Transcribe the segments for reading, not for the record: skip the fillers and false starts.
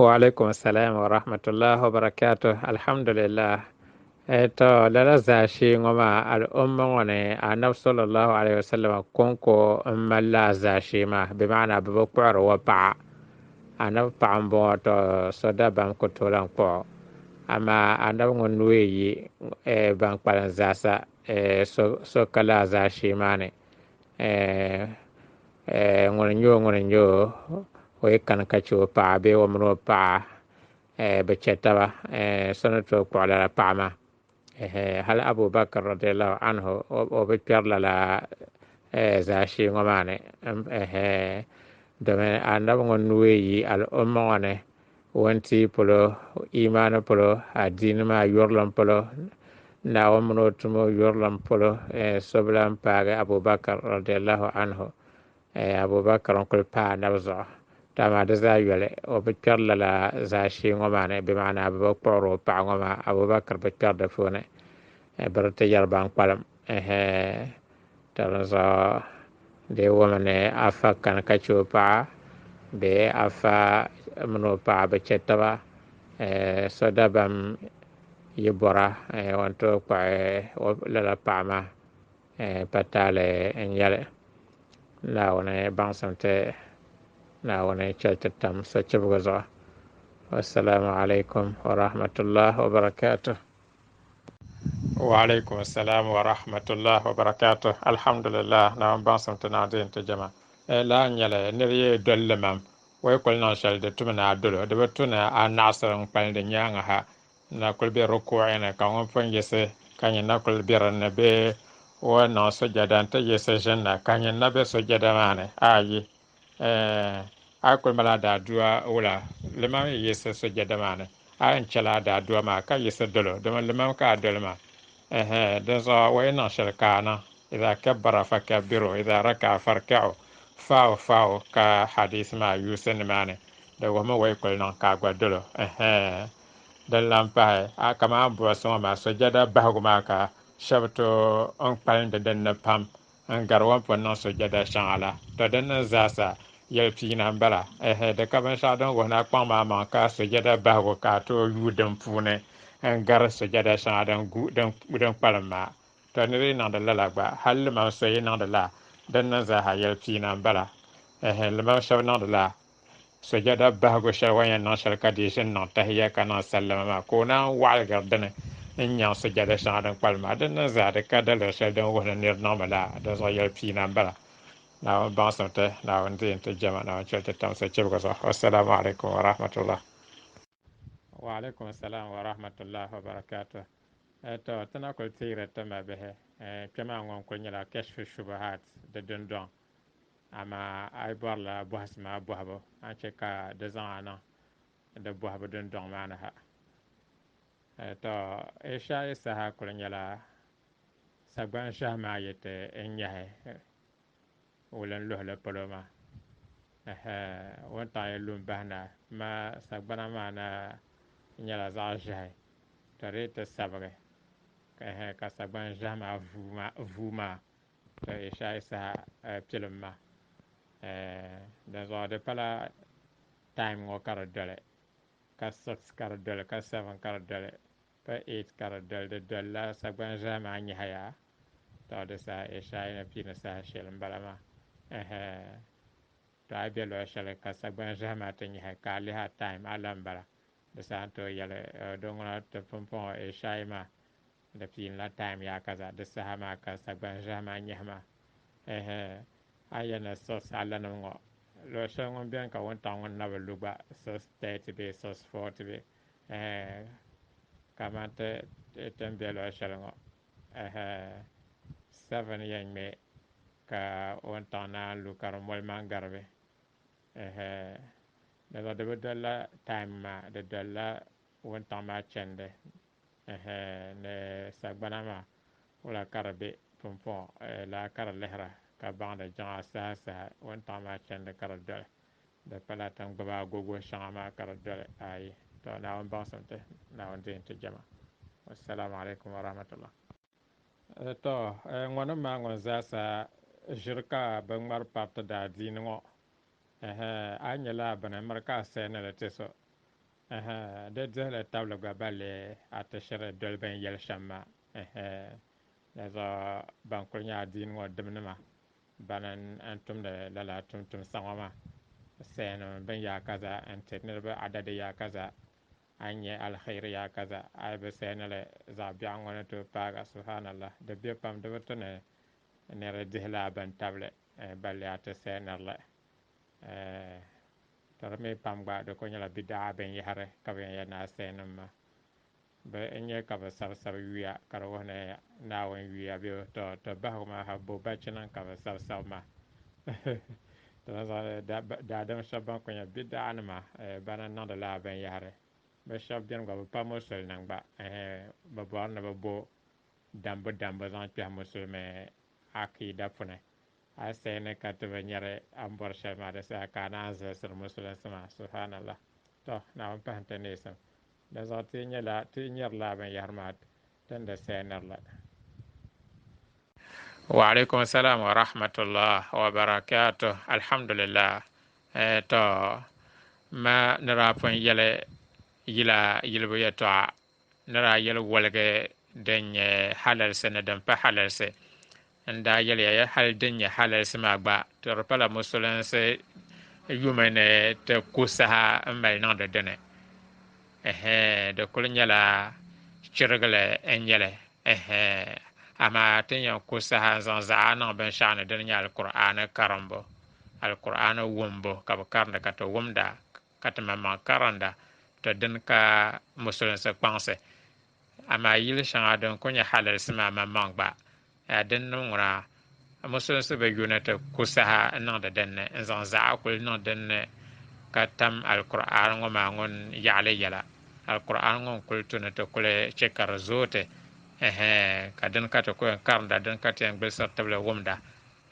وعليكم السلام ورحمة الله وبركاته. الحمد لله. To lala zashi ngoma al'umma wani annabi sallallahu alaihi wasallam konko malla zashi ma bi ma'ana bi kwar wa pa annabi pa mbo to soda bam ko tolan ko ama annabi ngon weyi ban kwalan zasa so kala zashi mane ngon nyo o kan ka cho pa be wo mno pa be chetaba sono to kwala pa ma hal abubakar radiallahu anhu o be perla la zashi ngomane dome annabi ngon weyi al umma wane wanti polo imana polo adini ma yorlam polo na wamno tumo yorlam polo soblan paage abubakar radiallahu anhu abubakar on kul pa nabzo tama da za yole o be perla la zashi ngomane be mana abubakar o pa ngoma abubakar be perda fone berete yarban kwalam taranza de womane afa kan kacho pa be afa mno pa be chetaba sodabam yibora wanto pa lala pama patale enyale la wona bangsante la wona cheltatam so chebgozo. Wassalamu alaikum wa rahmatullah wa barakatuh. وعليكم السلام ورحمة الله وبركاته. الحمد لله. نعم بانسم تنادين تجمع لا نيلا نري دول مام ويقول ناشل de tumna dolo de betuna a nasar ngpal de nyanga ha na kul be ruku'ina ka on fangese kanya na kul biran be wa na sujada ta yese janna kanya na be sujada mane ayi a kul mala da dua wala le mam yese sujada mane a en chala da dua ma ka yese dolo de le mam ka dolo ma ده وإن شركانا إذا كبر فكبروا إذا ركع فاركعوا فاو فاو كحديث ما يوسن ماني ده وما ويقول نان كاغوا دلو ده لامباي كما بوسون ما سجدا بهغ ماكا شبتو أن قلن دن پام أن غروان پنن سجدا شانالا تدن زاسا يلفينا بلا ده كبن شادن ونا قام ما كا سجدا بهغ كاتو يودن فونه en gar sujada sa dan gu dan palma to ne na da la ba hal ma so yi na da la dan na za ha yel pina bala le ma sha na da la sujada ba go sha wa na shal ka di shin na tahiyya kana sallama ma ko na wal gar dan in ya sujada sa dan palma dan na za da ka da la sha dan wo ne na mala da so yel pina bala na ba sa te na on te jama na chel te tam sa chel ko so assalamu alaikum wa rahmatullah. وعليكم السلام ورحمة الله وبركاته. تو تناكل تيرة تما به كما نقول كنيلا كشف الشبهات دندون أما أي برلا بحث ما بوهبو أنشكا دزانا دبوهبو دندون معناها تو إيشا إسها كنيلا سبان شهما يت إنيه ولن له لبلوما وانتا يلون بهنا ما سبنا معنا nyala za jai tare ta sabre ka sagban jama vuma to isha isa pilma da zo de pala time ngo kar dole ka 6 kar dole ka 7 kar dole ka 8 kar dole de dole sagban jama nya haya to de sa isha ina pina sa shel balama to ay belo shel ka sagban jama ta nya ka li ha time alam bala de santo yale dongla te pompon e shaima de pin la time ya kaza de sahama ka sagban jama nyama ayana sos ala no ngo lo shongon bien ka won tawon na luba sos 30 be sos 40 be kamate tembe lo shalongo 7 yang me ka won tawna lu kar mol mangarbe da de dalla time ma de dalla won tama chende ne sagbana ma wala karabe pompon la kar lehra ka banda jan sa sa won tama chende kar dole de pala tan baba gogo shama kar dole ay to na on basante na on din te jama assalamu alaikum wa rahmatullah. To ngwana ma ngon za sa jirka bangmar parta da dingo anyala bana marka sene la teso ده زهلة تابلة قبل أتشرى دول بين يلشما إذا بانكول يا دين ودمنا banan antum da lala tum sangama sen ben ya kaza ante ne ba adade ya kaza anye al khair ya kaza ay be sen le za bi angona to paga subhanallah de be pam de tone ne re dihla ban table balle ate sen la tar me pam ba de ko nyala bid'a ben yare ka ben ya na sen ma be enye ka ba sar wiya kar wona na won wiya be to ba ma ha bo ba chinan ka ba sar ma da adam shaban ko ya bidda anima bana nan da la ben yare be shab den go pa musul nang ba ba bo na ba bo dambo zan pya musul me akida fune a se ne ka te ben yare am bor shama da sa kana za sir musul sama subhanallah to na on pa tane sam da za ti nyala ti nyar la ben yar mat tan da se nar la wa alaikum salam wa rahmatullah wa barakatuh alhamdulillah to ma nara pon yele yilbo ya to nara yele wolge den halal sene den pa halal se nda yele ya hal den ya halal se ma gba to pala musulan se yumene te kusaha mal nan de dene de kul nyala chirgale enyele ama tenya kusaha zan zaana ben shana den nyal qur'ana karambo alquran wumbo ka karanda ka to wumda ka ta mama karanda to din ka musulun sa kpanse ama yili shanga don kunya halal sima mamang ba din nungura musulun sa be yuna ta kusaha nan da danne zan za kul nan danne ka tam alquran ngoma ngon yale yala alquran ngon kul tuna to kule chekar zote ka din ka to ko karanda din ka ta ngbe sa tabla wumda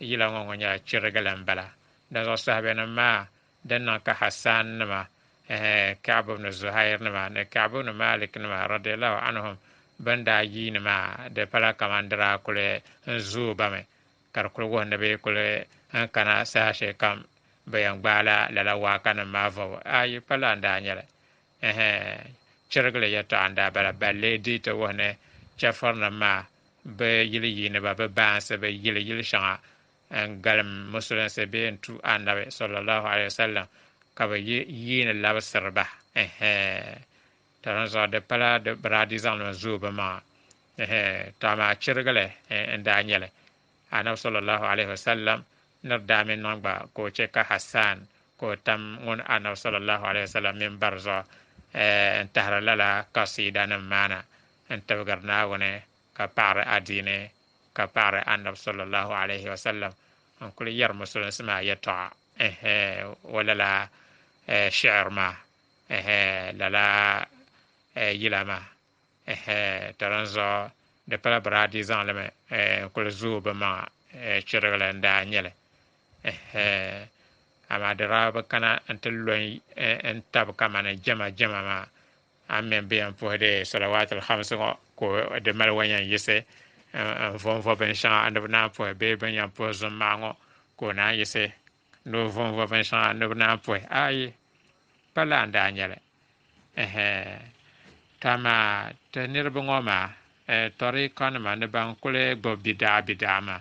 yila ngon nya chirgalan bala da zo sahabe na ma dan nan ka Hassan nama Ka'b ibn Zuhair nama ne Ka'b ibn Malik nama radiyallahu anhum banda yi nama da pala kamandara kule zu bame kar kul wonde be kule kana sa she kam bayan gbala lala wa kana ma va ay pala nda nyala chirgle ya ta anda bala balle di to wone chafarna ma be yili yi ne ba be banse be yili shanga galam musulun se be tu annabi sallallahu alaihi wasallam ka ba yina lab sirba tan zo de pala de bradizan no zuba ma ta ma chirgale nda nyele annabi sallallahu alaihi wasallam nar damin non ba ko che ka Hassan ko tam ngon annabi sallallahu alaihi wasallam min barzo tahra lala qasida na mana tabgarna wone ka par adine ka pare annabi sallallahu alaihi wasallam an kul yar musulun sama yata wala la shi'r ma la yilama taranzo de pala bradi zan leme kul zuba ma chirgala nda nyele ama daraba kana antalloy en tab kamana jama ma amen be an pohde salawatul khams ko de malwanyan yese von ben sha and na po be ben ya po zo mango ko na yese no von ben sha and na po ai pala nda nyale tama te nirbo ngoma tori kon ma ne ban kule go bida ma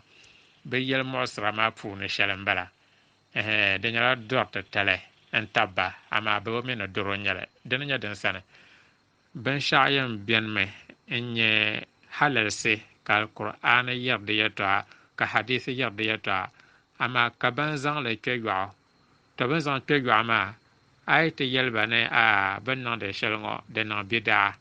be yel mosra ma pu ne shalambala de nyala dorte tele en tabba ama be mi no doro nyale de nya den sana ben sha yam bien me enye halal se ka alquran yarda yata ka hadith yarda yata ama ka ban zan le ke gwa to ban zan ke gwa ma ay te yelba ne a ban nan de shelngo de nan bida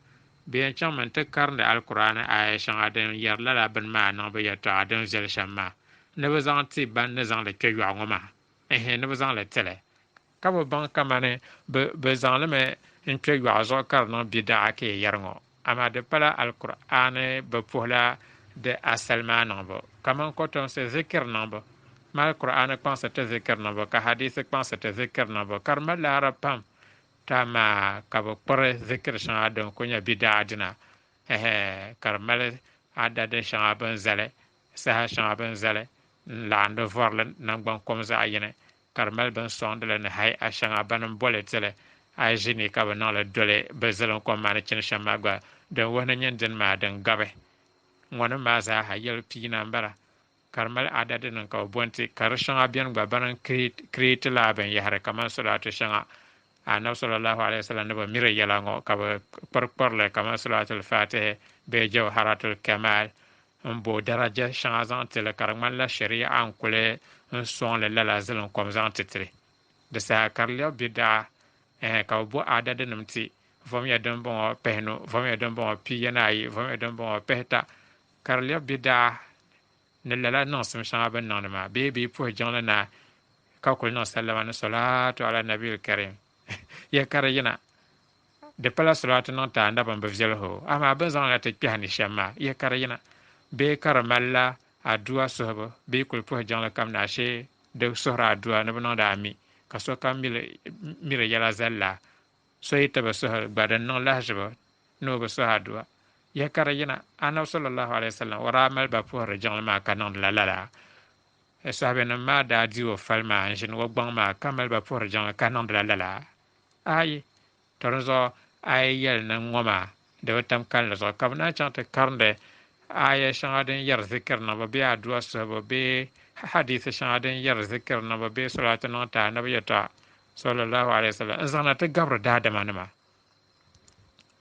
bien chaman te karne alquran ay shanga de yarla la ban ma nan be yata den zel shamma ne ba zan ti ban ne zan le ke gwa ngoma ne ba zan le tele ka bo ban kamane be zan le me en ke gwa zo kar nan bida ke yarngo ama de pala alquran be pohla de asalma nambo kaman koton se zikir nambo mal qur'an pense te zikir nambo ka hadith pense te zikir nambo karma la rapam tama ka bo pore zikir shan adon kunya bidadina karma ada de shan aban zale sa shan aban zale la ando vorlen nan ban kom za ayene karma ban sondle ne hay a shan aban bolet zale a jini ka ba no la dole ba zelon ko ma na chin shama gwa don wani nyen din ma dan gabe ngwana ma za ha yel pina mbara karmal adadin nan ka bonti kar shanga biyan gba banan create la ben yahare kama salatu shanga annabi sallallahu alaihi wasallam ba mire yala ngo ka ba parle kama salatul fatih be jawharatul kamal bo daraja shanga zan tele karmal la sharia an kule son le la zelon kom zan titre de sa karlia bida ka bo adadin namti vom ya don bon pehno vom ya don bon piyana yi vom ya don bon pehta karlia bida ne la non sim shanga ben non ma be po jangla na ka kul no sallama na salatu ala nabil karim ya karayina de pala salatu non ta anda ban bevjel ho ama ben zan la te pihani shama ya karayina be karamalla adua sohbo be kul po jangla kam na she de sohra adua ne bono da mi ka so kam mire yala zalla so ita ba sohra badan non lahjaba no ba sohra adua ya karayina ana sallallahu alaihi wasallam wara mal ba po jangla ma kanon la sahabe na ma da diwo falma anjin wo gbang ma kamal ba por jang kanon la la ay toronzo ay yel na ngoma de watam kan zo kabna chante karnde ay shahaden yar zikr na ba biya duwa so be hadith shahaden yar zikr na ba be salatu na ta na yata sallallahu alaihi wasallam zana ta gabra da da manama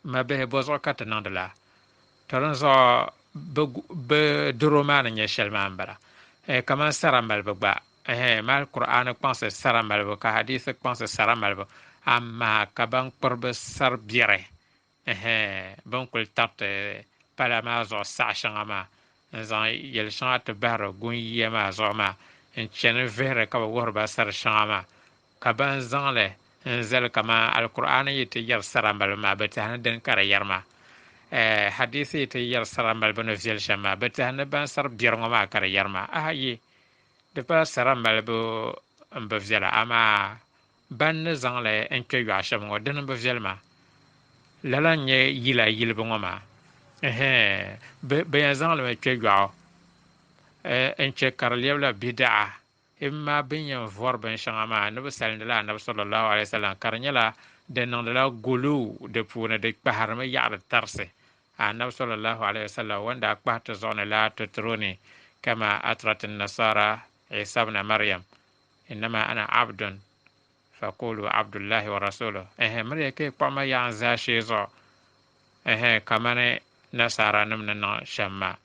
ma be bozo katana de la toronzo be duromana nya shelma ambara kama sarambal bagba mal qur'an kpanse sarambal ka hadith kpanse sarambal amma kaban qurb sar bire bon kul tapte pala ma zo sa shangama zan yel shat bar gun yema zo ma en chen vere ka worba sar shangama kaban zanle zel kama alquran yiti yar sarambal ma bata den kara yarma hadisi te yar sarambal bano zel shama bata ne ban sar birngo ma kara yarma ayi de pa sarambal bo mbe vela ama ban ne zangle en ke ya shamo de mbe velma lala nye yila yilbo ngoma be ya zangle me ke ya en che karlewla bid'a imma bin yan vor ben shangama ne be salindala nabi sallallahu alaihi wasallam karnyala de non de la gulu de puna de paharma ya tarse النبي صلى الله عليه وسلم وندا قبات زون لا تتروني كما أترت النصارى عيسى ابن مريم إنما أنا عبد فقولوا عبد الله ورسوله مريم كي قام ينزا شيزو كمان نصارى نمنا شما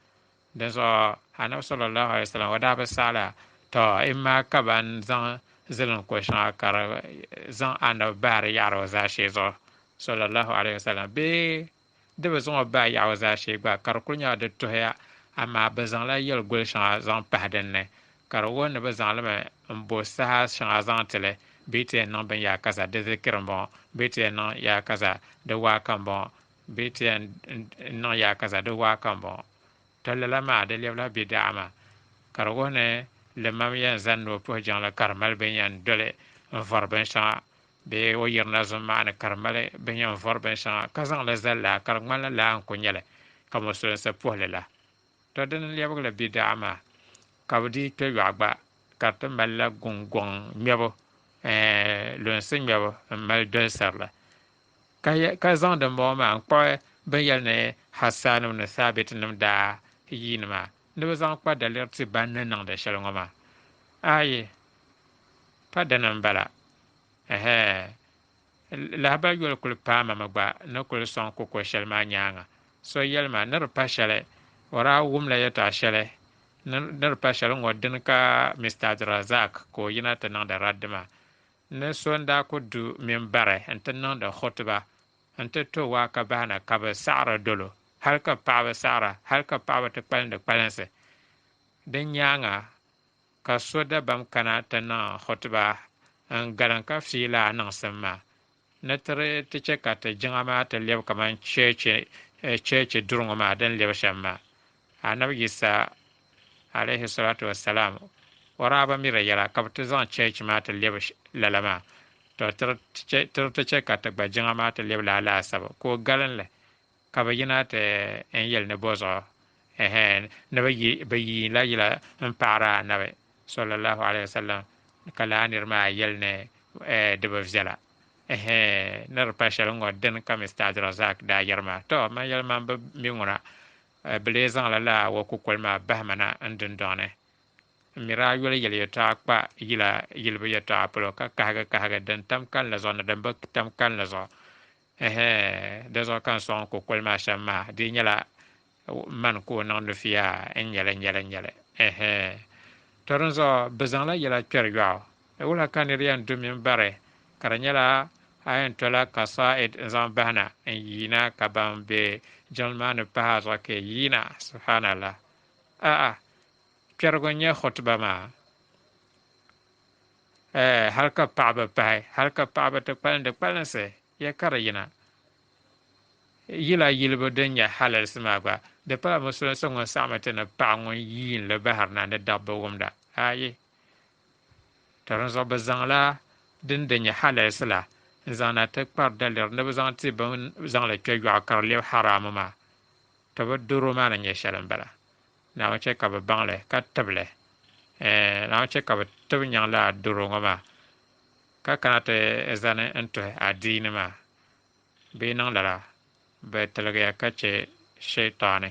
دزو النبي صلى الله عليه وسلم ودا بسالا تو إما كبان زن زلن كوشنا كار زن أنا بار يارو زا شيزو صلى الله عليه وسلم بي de bezon ba ya waza she gba kar kunya de to ya ama bezan la yel gol sha zan pahden ne kar won bezan la me mbo sa sha zan tele bete non ben ya kaza de zikr bon bete non ya kaza de wa kan bon bete non ya kaza de wa kan bon to la ma de le la bi da ma kar won le mam ya zan no po jan la karmal ben yan dole var ben sha be o yirna zuma ne karmale be yan for ben sha kazan le zalla karmala la an kunyele kamo so se pohle la to den le bagla bidama kabdi to yagba karta malla gongong mebo le sen mebo mal de sarla kazan de mo ma ko ben yel ne hasan ne sabit nam da yinma ne zan kwa da lerti ban nan de shalongoma ayi pa danan bala la ba yol kul paama magba na kul son ko ko shelma nyaanga so yelma nar pa shele wara wum la yata shele nar pa shele ngodin ka Mr. Razak ko yina ta nan da radma ne sonda ko du minbare anta nan da khutba anta to wa ka bana ka ba sara dolo halka pa sara halka pa ta palde palense den nyaanga ka soda bam kana ta na khutba an garan ka fila nan sama na tare ta ce ka ta jingama ta leb kaman cece durunga ma dan leb shamma annabi Isa alaihi salatu wassalam waraba mira yara ka ta zan cece ma ta leb lalama to ta ce ka ta ba jingama ta leb lala saba ko galan le ka ba yina ta en yel ne bozo na ba yi la yila en para nabi sallallahu alaihi wasallam kala nirma yel ne de ba vjala nar pa shal ngod den kam istad razak da yarma to ma yalma ba mi ngona blezan la wa ku kolma bahmana andin done mira yole yel yata kpa yila yilbu yata aplo ka kaga den tam kan la zona den ba tam kan la zo de zo kan son ku kolma shamma di nyala man ko non de fiya en nyale toron zo bezan la yela kwer yaw wala kan riyan dumin bare karanyala ayen tola kasaid zan bahna en yina kaban be jalman pa zo ke yina subhanallah a kwergo nya khutba ma halka paɣaba pahi halka paɣaba ti kpalindi kpalinsi ya kari yina yila yilibu din nyɛ halalsi maa gba di pala musulisi ŋun saɣami ti ni paɣa ŋun yiinli bahirina ni dabba wumda ayi tɔrin zuɣu bi zaŋla din di nyɛ halalsi la n zaŋna ti kpari daliri ni bi zaŋ ti bin zaŋli kpe yɔɣu ka di lɛbi haramu maa ti bi doro maa ni nyɛ shɛli n bala naawuni chɛ ka bi baŋli ka tibili naawuni chɛ ka bi tibi nyaŋ la doro ŋɔ maa ka kana ti zani n tuhi adiini maa bee niŋ lala bi tiligiya ka chɛ sheitaani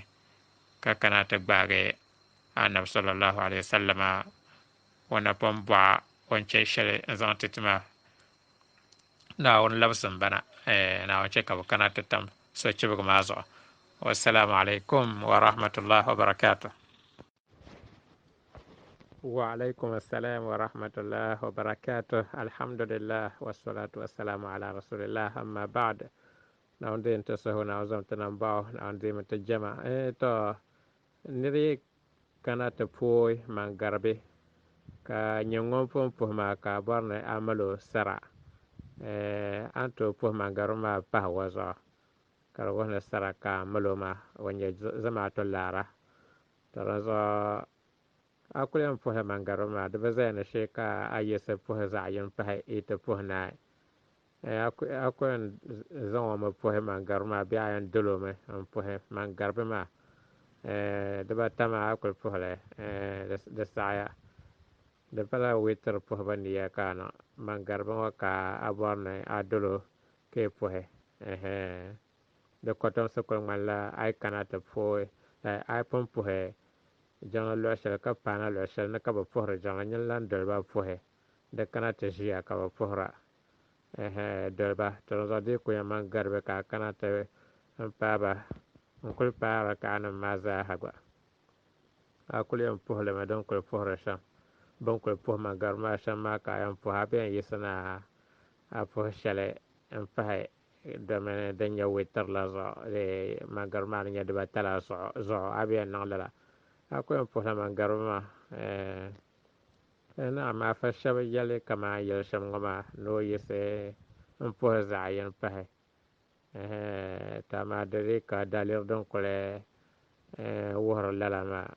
ka kana ti gbaagi annabi sallallahu alaihi wasallama o napɔn bɔɣa o ni chɛ shɛli n zaŋ ti ti maa naawuni labisi n bana naawuni chɛ ka bi kana ti tam so chibigi maa zuɣu wassalamu alaikum wa rahmatullahi wa barakatuh وعليكم السلام ورحمة الله وبركاته الحمد لله والصلاة والسلام على رسول الله أما بعد نعودي انت سهو نعوزم تنباو نعودي متجمع تو نري كانت بوي من غربي ka nyɛŋɔ pun puhi maa ka bɔri ni a malo sara an tooi puhi mangaru maa pahi wa zuɣu ka di wuhi ni sara ka malo maa o nyɛ zamaatu laara ti di zuɣu a kuli yɛn puhi mangaru maa di bi zaya ni shee ka a yiɣisi puhi zaɣ yini pahi iti puhi naai a ku yɛn zaŋ o mi puhi mangaru maa bee a yɛn dolo mi n puhi mangaribi maa dibata maa a kuli puhili di saɣaya di pala witiri puhibu niya ka na mangaribi ŋɔ ka a bɔri ni a dolo ka yi puhi di kotomsi kuli ŋmanila a yi kana ti puhi a yi pun puhi jiŋli luɣu shɛli ka paana luɣu shɛli ni ka bi puhiri jiŋli nyini lan doliba puhi di kana ti ʒiya ka bi puhira doliba ti di zuɣu di ku yɛn mangaribi ka a kana ti paaba n kuli paai rakanim maa zaaha gba a kuli yɛn puhili mi din kuli puhiri shɛm bin kuli puhi mangari maa shɛm maa ka a yɛn puhi a bɛ yɛn yiɣisi ni a puhi shɛli n pahi domi din nyɛ witiri la zuɣu mangari maa ni nyɛ dibata la zuɣu a bɛ yɛn niŋ lala a ku yɛn puhila mangari maa naam afa shɛb yɛli kamani yɛli shɛm ŋɔ maa ni o yiɣisi n puhi zaɣ yini pahi ti amaa di dii ka daliri din kuli wuhiri lala maa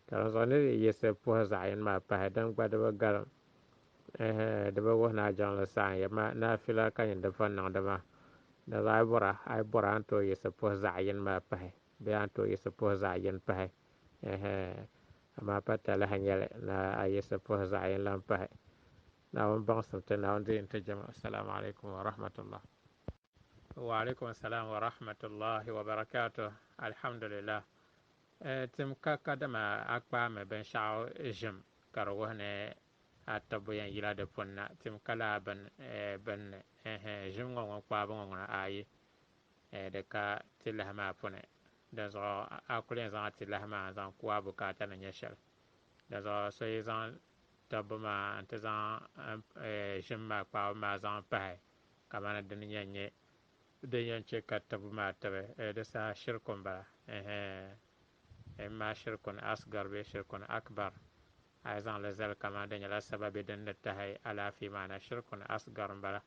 ka di zuɣu ni di yiɣisi puhi zaɣ yini maa pahi din gba di bi galim di bi wuhi ni a jiŋli saɣam ya naafila ka yɛn di pun niŋdi maa di zuɣu a yi bɔra a ni tooi yiɣisi puhi zaɣ yini maa pahi bee a ni tooi yiɣisi puhi zaɣ yini pahi amaa pa talahi nyɛli na a yiɣisi puhi zaɣ yini lan pahi naawuni baŋsim ti naawuni diin ti jɛma assalamu alaikum wa rahmatullah وعليكم السلام ورحمة الله وبركاته الحمد لله تم كدما أقوام بن شاو جم كروهن أتبوين يلا دفنا تم كلا بن جم غون قابون غون آي دكا تلهما فنه دزو أكلين زان تلهما زان قابو كاتنا نشل دزو سيزان تبما أنتزان جم ما قاب ما زان به كمان الدنيا نيه den yan che ka tabu ma tabe da sa shirkun ba ma shirkun asgar be shirkun akbar ay zan la zal kama da nyala sababi den da tahay ala fi ma na shirkun asgar bala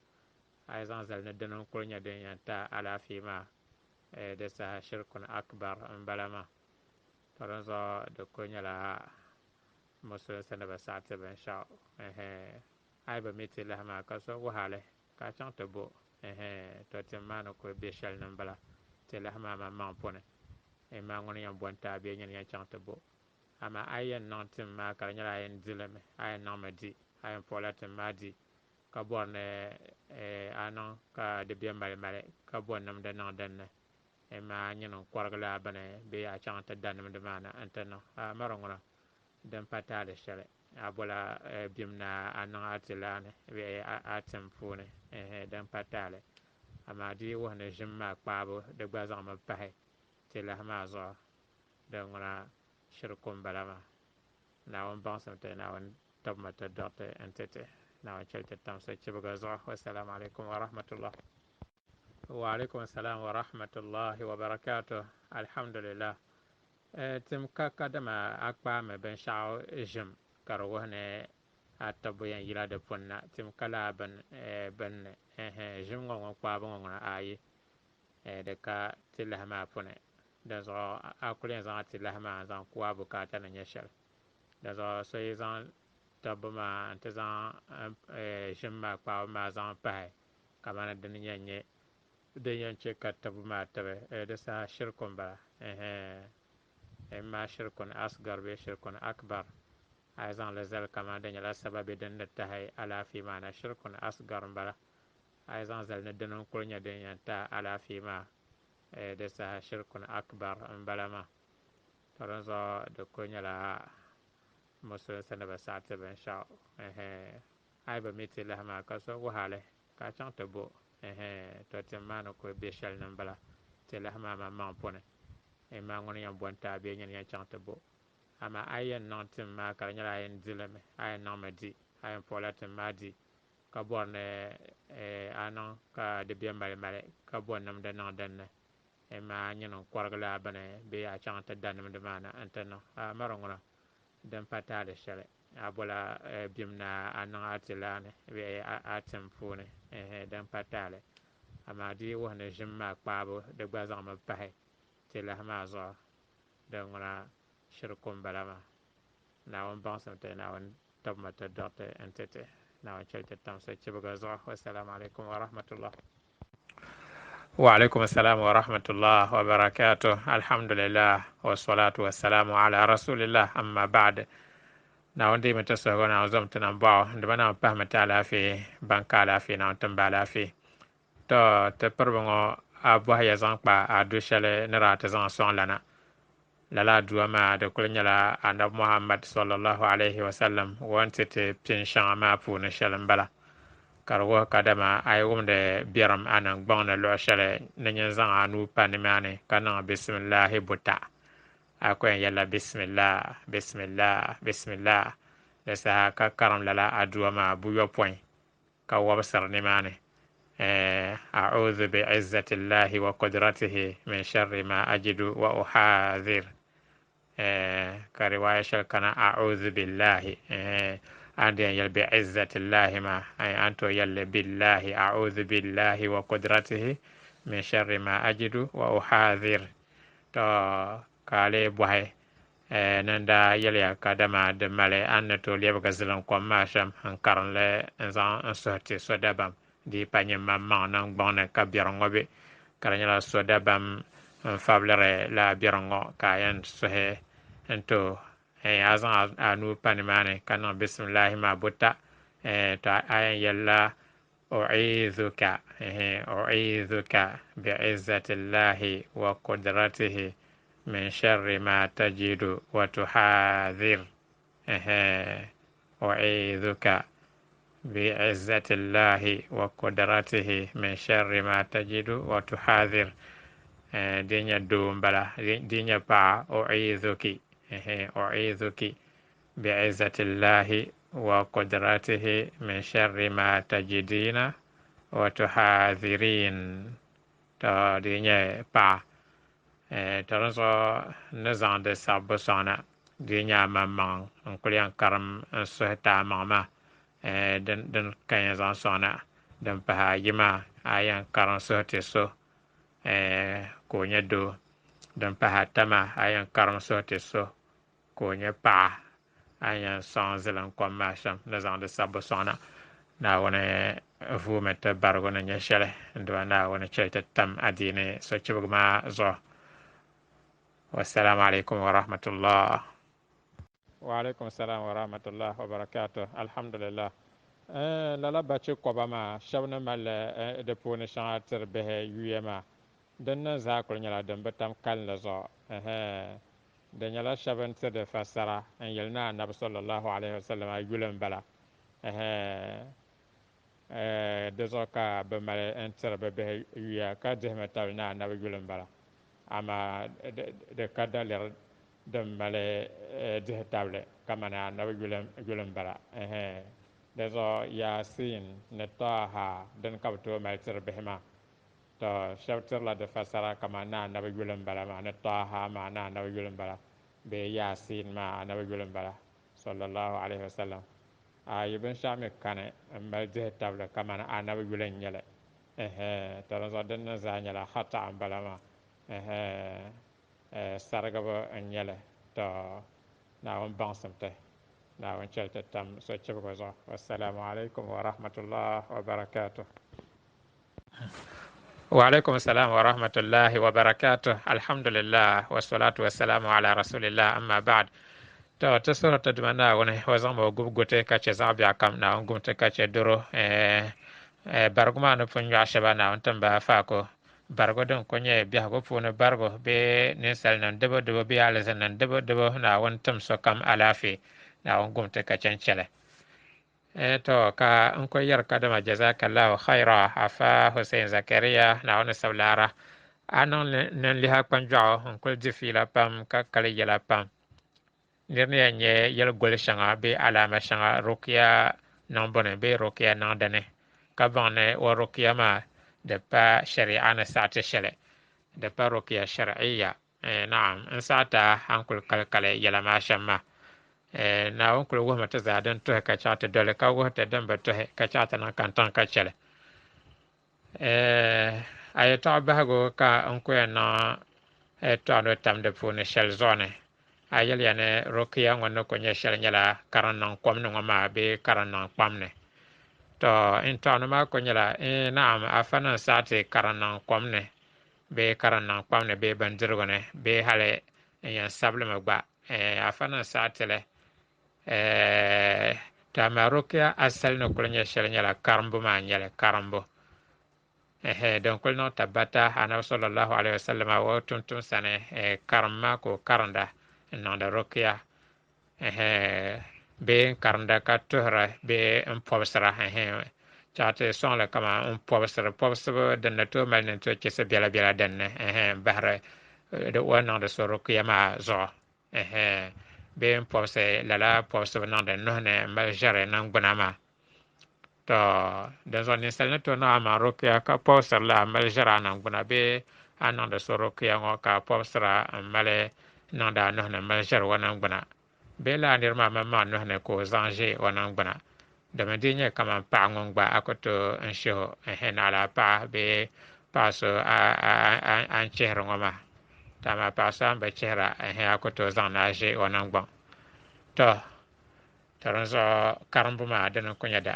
ay zan zal na den ko nya den yan ta ala fi ma da sa shirkun akbar bala ma taran zo da ko nyala musulun sana ba sa ta ban sha ay ba miti la ma ka so wahale ka chang tabo to tin maana ko be shɛli nim bala ti lahi maa man maŋ puni maa ŋuni yɛn bɔnta a bee nyɛni yɛn chaŋ ti bo ama a yɛn niŋ tim maa ka di nyɛla a yɛn di limi a yɛn niŋ mi di a yɛn puɣula tim maa di ka bor ne anon ka de biam male male ka bor nam de nan den e ma nyen korgla bane be ya chanta dan de mana anteno marongona den patale shele abola bimna anon atilane be atem fune den patale ama di wona jimma kpabo de gbazang ma pahe tela ma zo de ngona shirkum balama na won bansam te na won tabma te dote entete na won chelte tam se chibuga zo wassalamu alaikum wa rahmatullah wa alaikum assalam wa rahmatullahi wa barakatuh alhamdulillah tim ka kadama akpa me ben shao jim karo wona atabu yan yila de ponna tim kala ban ben jim ngon kwa bon ngon ayi de ka tilahma pone da zo akulen za tilahma zan kwa bukata na nyeshal da zo so zan tabuma ante zan jimma kwa ma zan pai kamana de nyenye de yanche ka tabuma tabe de sa shirkun ba ma shirkun asgar be shirkun akbar aizan lazal kama da nyala sababi den da tahay ala fi mana shirkun asgar bala aizan zal ne denon kulnya den yanta ala fi ma de sa shirkun akbar bala ma taron zo de kulnya la musul sanaba sa'te ben sha ai ba miti la ma ka so wahale ka chang to bo to temano ko be shal nan bala te la ma ma pone e ma ngon yam bonta be nyen ya chang to bo ama ayen non tim ma ka nyala ayen dileme ayen non ma di ayen pola tim ma di ka borne anon ka de bien male male ka bon nam de non den e ma nyen korgla bane be ya chang to dan de mana anteno marongona den patale shele abola bimna anon atilane be atem fune den patale ama di wona jimma kpabo de gbazang ma pahe tela ma zo de ngona shirkum balama na won bansam te na won tabma te dote entete na won chelte tam se chibuga zo wassalamu alaikum wa rahmatullah wa alaikum assalam wa rahmatullah wa barakatuh alhamdulillah wa salatu wassalamu ala rasulillah amma ba'd na won de meta so gona zom tan ba de bana pahmata la fi banka la fi na tamba la fi to te perbongo abu ya zankpa adu shale nara ta zan son lana lala duwa ma da kul nyala annabi muhammad sallallahu alaihi wasallam wonte te pin shanga ma pu na shalan bala karwo kadama ay wumde biram anan gbonna lo shale nanyen zan anu panimane kana bismillah buta akoy yalla bismillah bismillah bismillah lesa ka karam lala aduwa ma bu yo point ka wabsar ni mane أعوذ بعزة الله وقدرته من شر ما أجد وأحاذر كرواية شلكنا أعوذ بالله أنت يل بعزة الله ما أنت يل بالله أعوذ بالله وقدرته من شر ما أجد وأحاذر تو كالي بوهي nanda yelya kadama de male annato liebga zilan kom masham hankaran le nzan sorti sodabam di panye mamma nan gbone ka birango karanyala sodabam fablere la birango kayan sohe ento azan anu panimane kana bismillah ma buta to ayan yalla أعيذك بعزة الله وقدرته من شر ما تجد وتحاذر أعيذك بعزة الله وقدرته من شر ما تجد وتحاذر دينيا دوم بلا دينيا با أعيذك بعزة الله وقدرته من شر ما تجدين وتحاذرين دينيا با taranso nazan de sabosana dinya mamang kulian karam sohta mama den kanya zan sona den pa yima ayan karam sohte so ko nyado den pa tama ayan karam sohte so ko nya pa ayan san zelan kwama sham nazan de sabosana na wona fu meta bargo na nya shele ndo na wona cheta tam adine so chibugma zo. والسلام عليكم ورحمة الله. وعليكم السلام ورحمة الله وبركاته. الحمد لله. lala bachi koba ma shabna mal de puni shanga tir behe yuye ma dinna za kul nyala din bitam kan la zo da nyala shaban tir de fasara an yelna nabi sallallahu alaihi wasallam ayulan bala de zo ka be mal en tir be behe yuya ka de metal na nabi yulan bala ama de kada ler dem male de table kamana nabi yulan bala de zo yasin ne taha den kabto mal tir behma to shabtir la de fasara kama na nabi yulan bala ma ne taha ma na nabi yulan bala be yasin ma nabi yulan bala sallallahu alaihi wasallam ibn shami kane mal de table kama na nabi yulan nyale to zo den na za nyala khata bala ma sargaba n nyɛli to naawuni baŋsimti naawuni chɛli ti tam so chibigu zuɣu wassalamu alaikum wa rahmatullah wa barakatuh wa alaikum salam wa rahmatullahi wa barakatuh alhamdulillah wassalatu wassalamu ala rasulillah amma ba'd to ti sura ti duma naawuni wa zaŋ ma gubi gote ka chɛ zaɣ biɛɣu kam naawuni gumti ka chɛ doro barigu maa ni pun nyɔɣu shɛba naawuni timba faako bargo din ko nyɛ biɛhagu puuni barigu bee ninsalnim dibu dibu bee alizinim dibu dibu naawuni tim sokam alaafee naawuni gumti ka chɛnchɛli to ka n ko yɛri kadama jazakallahu khaira afa Hussein Zakaria naawuni sabi laara a niŋ ninliha kpanjɔɣu n kuli di fiila pam ka kali yɛla pam nir ni yɛn nyɛ yɛli shɛŋa bee alaama shɛŋa rukiya niŋ buni bee rukiya niŋ dini ka baŋ ni o rukiya maa di pa shari'a ni saɣati shɛli di pa rukiya shar'iyya naam n saɣata an kuli kalikali yɛla maa shɛm maa naawuni kuli wuhimi ti zaa din tuhi ka chaɣa ti doli ka wuhi ti din bi tuhi ka chaɣa ti niŋ kantaŋ ka chɛli a yɛltɔɣa bahigu ka n ku yɛn niŋ tɔɣano tam di puuni shɛli zuɣu ni a yɛliya ni rukiya ŋɔ ni ku nyɛ shɛli nyɛla karim niŋ kom ni ŋɔ maa bee karim niŋ kpam ni to in tɔɣano maa ku nyɛla naam afa niŋ saɣati karim niŋ kom ni bee karim niŋ kpam ni bee bindirigu ni bee hali n yɛn sabilimi gba afa niŋ saɣati li to ama rukiya asali ni kuli nyɛ shɛli nyɛla karimbu maa nyɛli karimbu din kuli niŋ tabbata anabi sallallahu alaihi wasallam wa tumtum sani karim maa ko karinda n niŋdi rukiya bee n karinda ka tuhira bee n pɔbisira chaɣati sɔŋli kama n pɔbisibu din ni tooi mali nin tooi chisi biɛla biɛla dinni bahiri o niŋdi so rukiya maa zuɣu bee n pɔbisi lala pɔbisibu niŋdi nuhi ni n mali ʒɛri niŋ gbuna maa to din zuɣu ninsali ni tooi niŋ a maŋ rukiya ka pɔbisirila a mali ʒɛri a niŋ gbuna bee a niŋdi so rukiya ŋɔ ka a pɔbisira n mali niŋdi a nuhi ni n mali ʒɛri o niŋ gbuna bee laa niri maa mali maŋ nuhi ni ka o zaŋ ʒɛ o niŋ gbuna dama dee nyɛ kamani paɣa ŋun gba a ku tooi n shiho naala paɣa bee paɣa so an chihiri ŋɔ maa tama paɣa so an bi chihira a ku tooi zaŋ na ʒɛ o niŋ gbaŋ to din zuɣu karimbu maa dini ku nyɛ di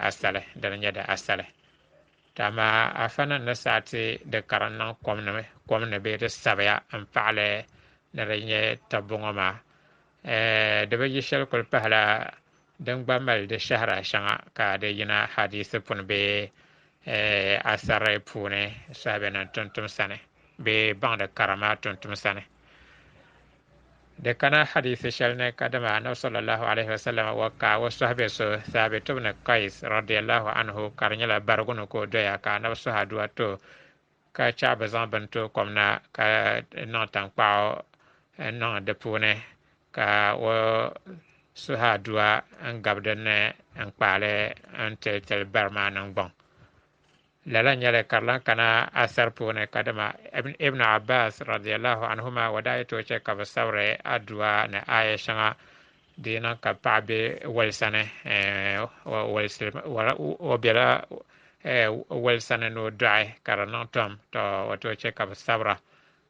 asali tama afa niŋ ni saɣati di karim niŋ kom ni bee di sabiya n paɣali ni di nyɛ tabbu ŋɔ maa di bi yi shɛli kuli pahila din gba mali di shahara shɛŋa ka di yina hadisi puni bee asari puuni sahabi nim tuntum sani bee baŋdi karama tuntum sani di kana hadisi shɛli ni ka dama anabi sallallahu alaihi wasallam wa ka o sahabi so Thabit ibn Qais radiyallahu anhu ka di nyɛla barigu ni ko doya ka anabi suha duwa to ka chaɣa bi zaŋ bini to kom na ka niŋ tankpaɣu niŋ di puuni ka o suha duwa n gabi dinni n kpaali n tilitili bari maa niŋ gbaŋ lala nyɛli ka di lan kana asar puuni ka dama ibn Abbas radiyallahu anhuma wa daa yɛtoo chɛ ka bi sabiri aduwa ni aya shɛŋa di niŋ ka paɣa be walisani o bela walisani ni o dɔɣi ka di niŋ tom to o too chɛ ka bi sabira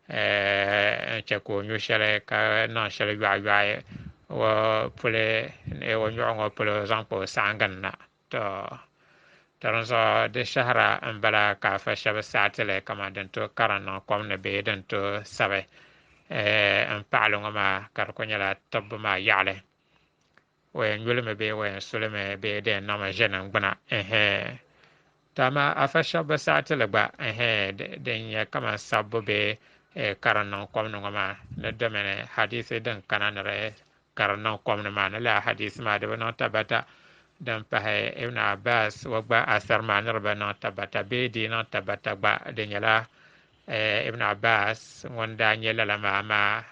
n chɛ ka o nyu shɛli ka niŋ shɛli yɔɣi o nyuɣu ŋɔ puli zaŋ pa o saɣangin na to din zuɣu di shahara n bala ka afa shɛba saɣatili kama din to karim niŋ kom ni bee din to sabi n paɣali ŋɔ maa ka di ku nyɛla tibbu maa yaɣali wen yulme be wen sulme be de na ma jena gbana tama afa shaba satele gba den ya kama sabbo be karan kom no ma ne de mene hadith den kanan re karan kom no ma ne la hadith ma de no tabata dan pa ibn abbas wa gba asar ma ne re no tabata be di no tabata gba de nyala ibn abbas wanda nyela la ma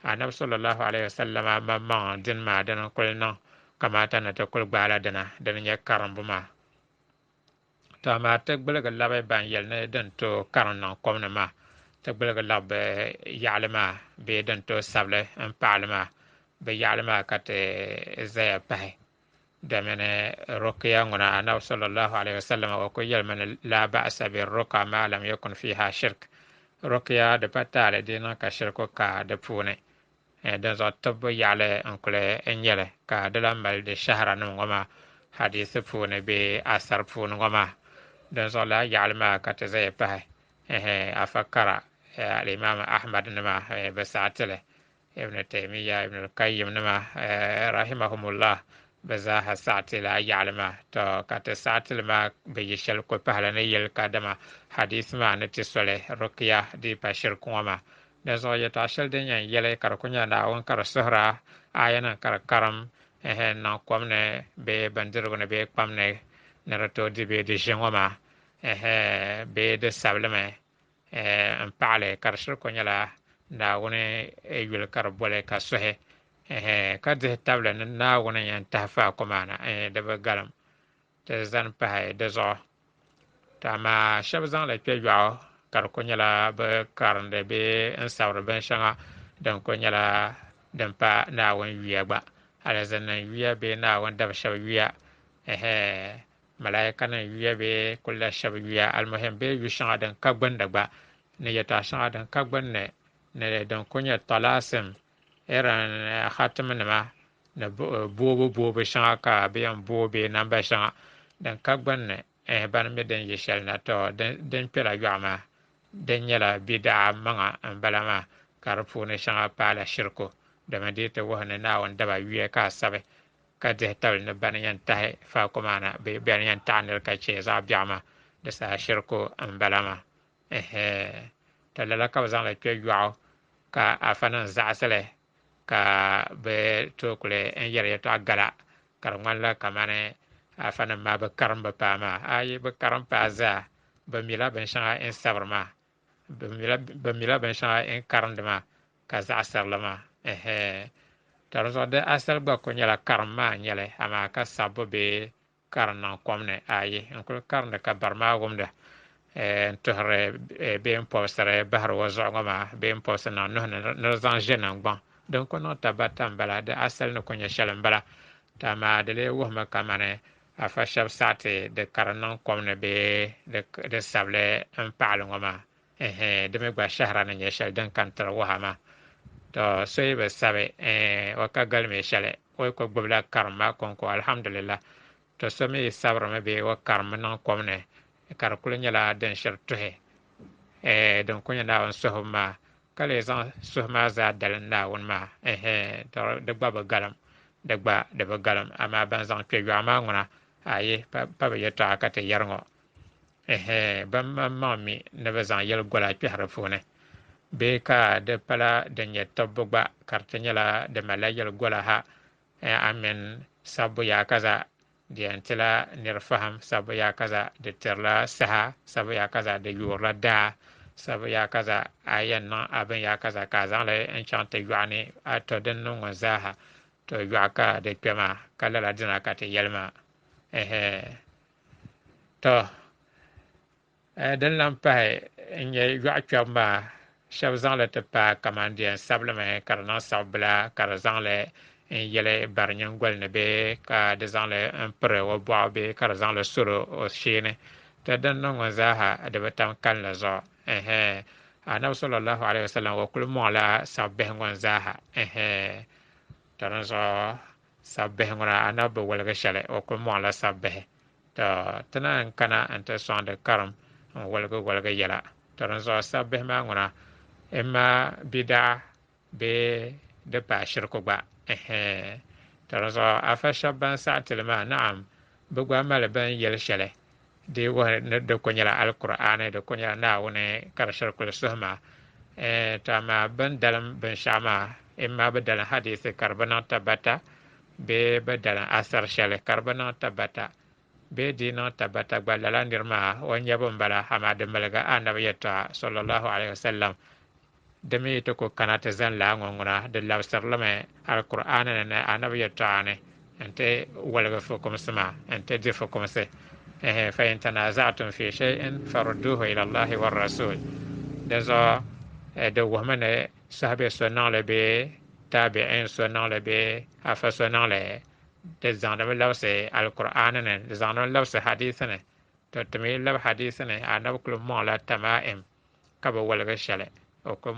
annabi sallallahu alaihi wasallam ma din ma dan kulno kamata na ta kul gbala dana dan ya karan buma ta ma ta gbelga labe ban yel ne dan to karan nan komne ma ta gbelga labe yalma be dan to sable en palma be yalma kate zaya pai da mene ruqya ngona annabi sallallahu alaihi wasallam wa ko yel men la ba'sa bi ruqa ma lam yakun fiha shirk ruqya de patale dina ka shirko ka de pune dan zo tabbo yale an kule en yele ka de lambal de shahra no ngoma hadith pune be asar pune ngoma dan zo la yalma ka te zay pa afakara al-imam ahmad nama basatile ibn taymiya ibn al-qayyim nama rahimahumullah bazaha satila yalma to ka te satilma be yishal ko pahla ne yel kadama hadith ma ne tisole ruqya di pashir kuma dan zo ya tashal den yan yele kar kunya na won kar sahra ayana kar karam na komne be bandirgo ne be pamne narato di be de jengoma be de sableme en pale kar sur ko nyala na woni yul kar bole ka sohe ka de table na woni yan tafa ko mana de be galam te zan pa de zo tama shabzan la pe yaw kar ko nyala be karande be en sawre ben shanga dan ko nyala dan pa na won wiya gba ala zan wiya be na won da shab wiya malaika na wiya be kulla shab wiya almuhim be yu shanga dan kagban dagba ne yata shanga dan kagban ne dan ko nya talasim eran khatam ma na bobo shanga ka be an bobe namba shanga dan kagban ne ban me den yeshel na to den pela yama den yala bid'a manga an balama karfu ne shanga pala shirko da madite wahne na wan daba wiya ka sabe ka de tal ne ban yan tahe fa ko mana be ban yan tanel ka che za biama da sa shirko an balama talala ka zan la ke yaw ka afana zaasale ka be to kule en yere to agala karman la kamane afana ma be karamba pa ma ayi be karam pa za be mila ben shanga en sabrma be mila ben shanga en karandma ka zaasar lama tarzo de asal ba ko nyala karma nyale ama ka sabo be karna komne ayi en ko karna ka barma gomda tohre be en postere bahar wo zongoma be en posna no zan jena ngban donc no tabata mbala de asal no ko nya shalam bala tama de le wo ma kamane afa shab sate de karna komne be de sable en palo ngoma de me gba shahra na nya shal dan kantar wo hama to soy be sabe wa ka galme shale o ko gbla karma kon ko alhamdulillah to so mi sabra me be wa karma nan komne kar kul nyala den shir tuhe don ko nyala on sohma kale zan sohma za dal na won ma to de gba galam de gba de ba galam ama ban zan pe yo ama ngona aye pa be yata ka te yarngo bam ma mi ne ba zan yel gola pe harfone be ka de pala de nyetta bugba kartanyala de malayal gola ha amen sabu ya kaza de antila nirfaham sabu ya kaza de terla saha sabu ya kaza de yurla da sabu ya kaza ayan na abin ya kaza kaza le enchante yuani ato den no zaha to yuaka de kema kala la dina ka te yelma to den lampa nye yuachamba shab zang le te pa kamandian sablement karna sabla kar zang le en yele barnyan gol ne be ka de zang le un pre wo bo be kar zang le suro o shine te den no zaha de betam kan la zo anabi sallallahu alaihi wasallam wa kul mola sabbe ngon zaha tan zo sabbe ngona anabi walga shale wa kul mola sabbe to tanan kana anta sonde karam walga yala tan zo sabbe ma ngona emma bida be de pa shirko ba ترى أفشل بن ساعة الماء نعم بقوا مال بن يلشله دي وه ندو كنيلا القرآن دو كنيلا ناونه كرشر كل سهمة تما بن دلم بن شاما إما بدل حديث كربنا تبتا بدل أثر شله كربنا تبتا be dino tabata gbala ndirma wanyabo mbala hamad malaga anabiyata sallallahu alaihi wasallam demi to ko kanata zan la ngongona de la sarlame alquran na anabiyata ne ente wala fo comme sama ente de fo comme se fa in tanaza'tum fi shay'in farudduhu ila Allah war rasul dazo de wamane sahabe sonna le be tabi'in sonna le be afa sonna le de zãadame labse alqur'ana ne de zãadame labse hadisa ne to tɩ lab hadisa ne a nab kul moala tamaim ka ba walga shɛli o kul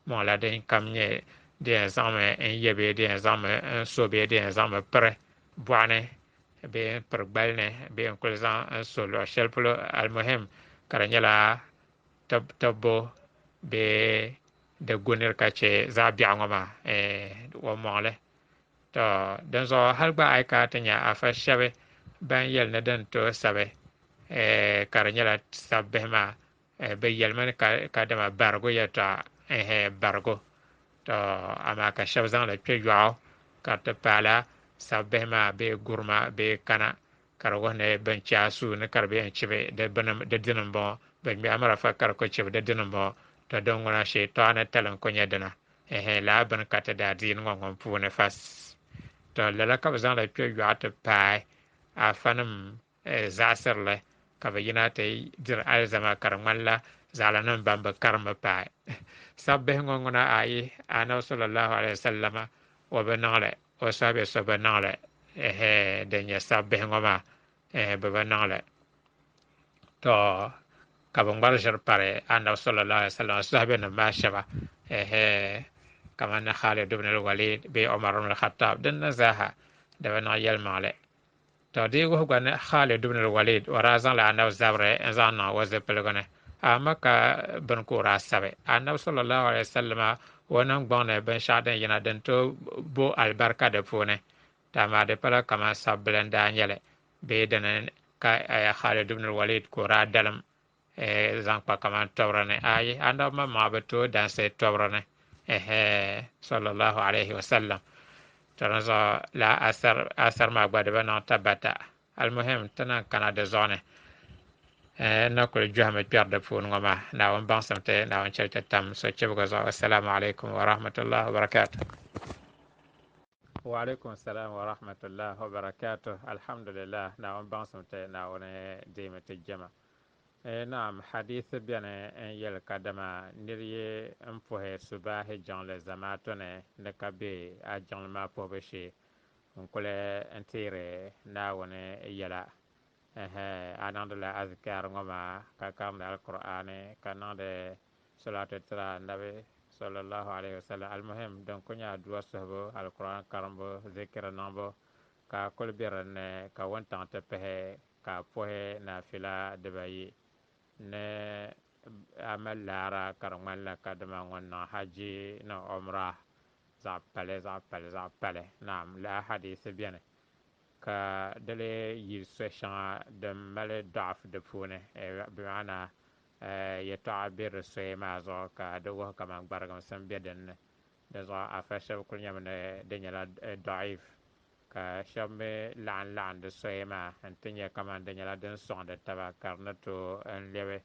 moala din kam nyɛ di yɛn zaŋmi n yɛbe di yɛn zaŋmi n sobe di yɛn zaŋmi piri bɔɣani bee n piri gbali ni bee n kuli zaŋ n so luɣu shɛli polo almuhim ka di nyɛla tibbu bee di gunir ka chɛ zaɣ biɛɣu ŋɔ maa o moɣali to din zuɣu hali gba ai ka ti nya afa shɛbi ban yɛli ni din to sabi ka di nyɛla sabi bihi maa bi yɛlimi ni ka dama barigu yɛltɔɣa barigu to amaa ka shɛbi zaŋli kpe yɔɣu ka ti paala sabi bihi maa bee gurima bee kana ka di wuhi ni bin chɛ suu ni ka di bɛ yɛn chibi di dini n bɔŋɔ bin ŋmɛhi marafa ka di ku chibi di dini n bɔŋɔ to din ŋuna sheetɔɣani talim ku nyɛ dina laa bini ka ti daa diini ŋɔ ŋun puuni fas to lala ka bi zaŋli kpe yɔɣu ti paai afanim zaɣasirili ka bi yina ti diri alizama ka di ŋmanila zaɣalanim ban bi karim paai sabi bihi ŋɔ ŋuna ayi anabi sallallahu alaihi wasallama o bi niŋli o sahabi so bi niŋli din nyɛ sabi bihi ŋɔ maa bi bi niŋli to ka bi ŋmari ʒiri pari anabi sallallahu alaihi wasallam sahabi nim maa shɛba كمان خالد بن الوليد بعمر بن الخطاب دنا زاها دبنا يلمالي تودي وهو خالد بن الوليد ورازان لأنه زبره إنسان وزبلغنه أما كبن كورا سبي النبي صلى الله عليه وسلم ونن بونه بن شادن ينادن تو بو البركة دفونه تما دبلا كما سبلن دانيله بيدن كا خالد بن الوليد كورا دلم زانقا كمان تورنه أي أنا ما بتو دانسي تورنه صلى الله عليه وسلم تنظر لا أثر ما بعد بنا تبتا المهم تنا كان دزانه نقول جهم بيرد فون وما ناون بانسمت ناون شلت تام سوتشبغا السلام عليكم ورحمة الله وبركاته وعليكم السلام ورحمة الله وبركاته الحمد لله ناون بانسمت ناون ديمة الجمع نعم حديث بيان يل كدما نري امفوه سباه جان لزماتونه نكبي اجان ما بوبشي نقول انتيري ناون يلا اناند لا اذكار ngoma كان القران كان صلاه النبي صلى الله عليه وسلم المهم دونك نيا دوا سبو القران كرمبو ذكر نامبو ka kolbiran ka wontan tepe ka pohe na fila debayi ne amal lara karman la kadama ngonna haji na umrah za pale nam la hadith bien ka dele yi session de male daf de fune bi ana ya ta'bir sayma zo ka de wo kama bargam sam beden de zo afasha kul nyamne de nyala daif ka shamme lan de sayma antinya kama de nyala den son de tabakar na to en lewe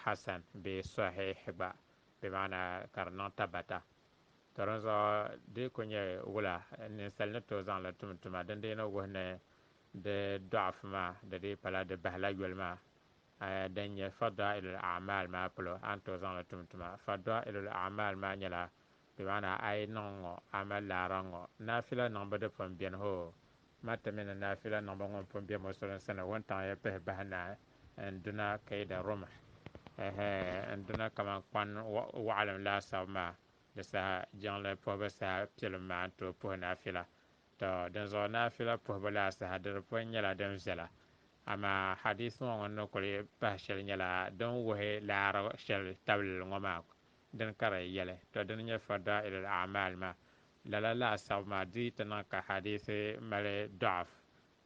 hasan bi sahih ba bi mana karna tabata toronzo de kunye wula ne salna to zan la tumtuma den de no wohne de da'af ma de pala de bahla yulma den ye fadail al a'mal ma plo anto zan la tumtuma fadail al a'mal ma nyala bi mana ay nongo amal la rango nafila nomba de pon bien ho mata mena nafila nomba ngon pon bien mo so sana wonta ya pe bahna en duna kayda rumah anduna kama kwan wa'alam la sama da sa jangle pobe sa pilma to po na fila to dan zo na fila po bala sa hadar po nyala dan zela ama hadith mo no ko le ba shel nyala don wohe la ra shel tabl ngoma dan kare yele to dan nya fada ila al a'mal ma la asab ma di tana ka hadisi male da'af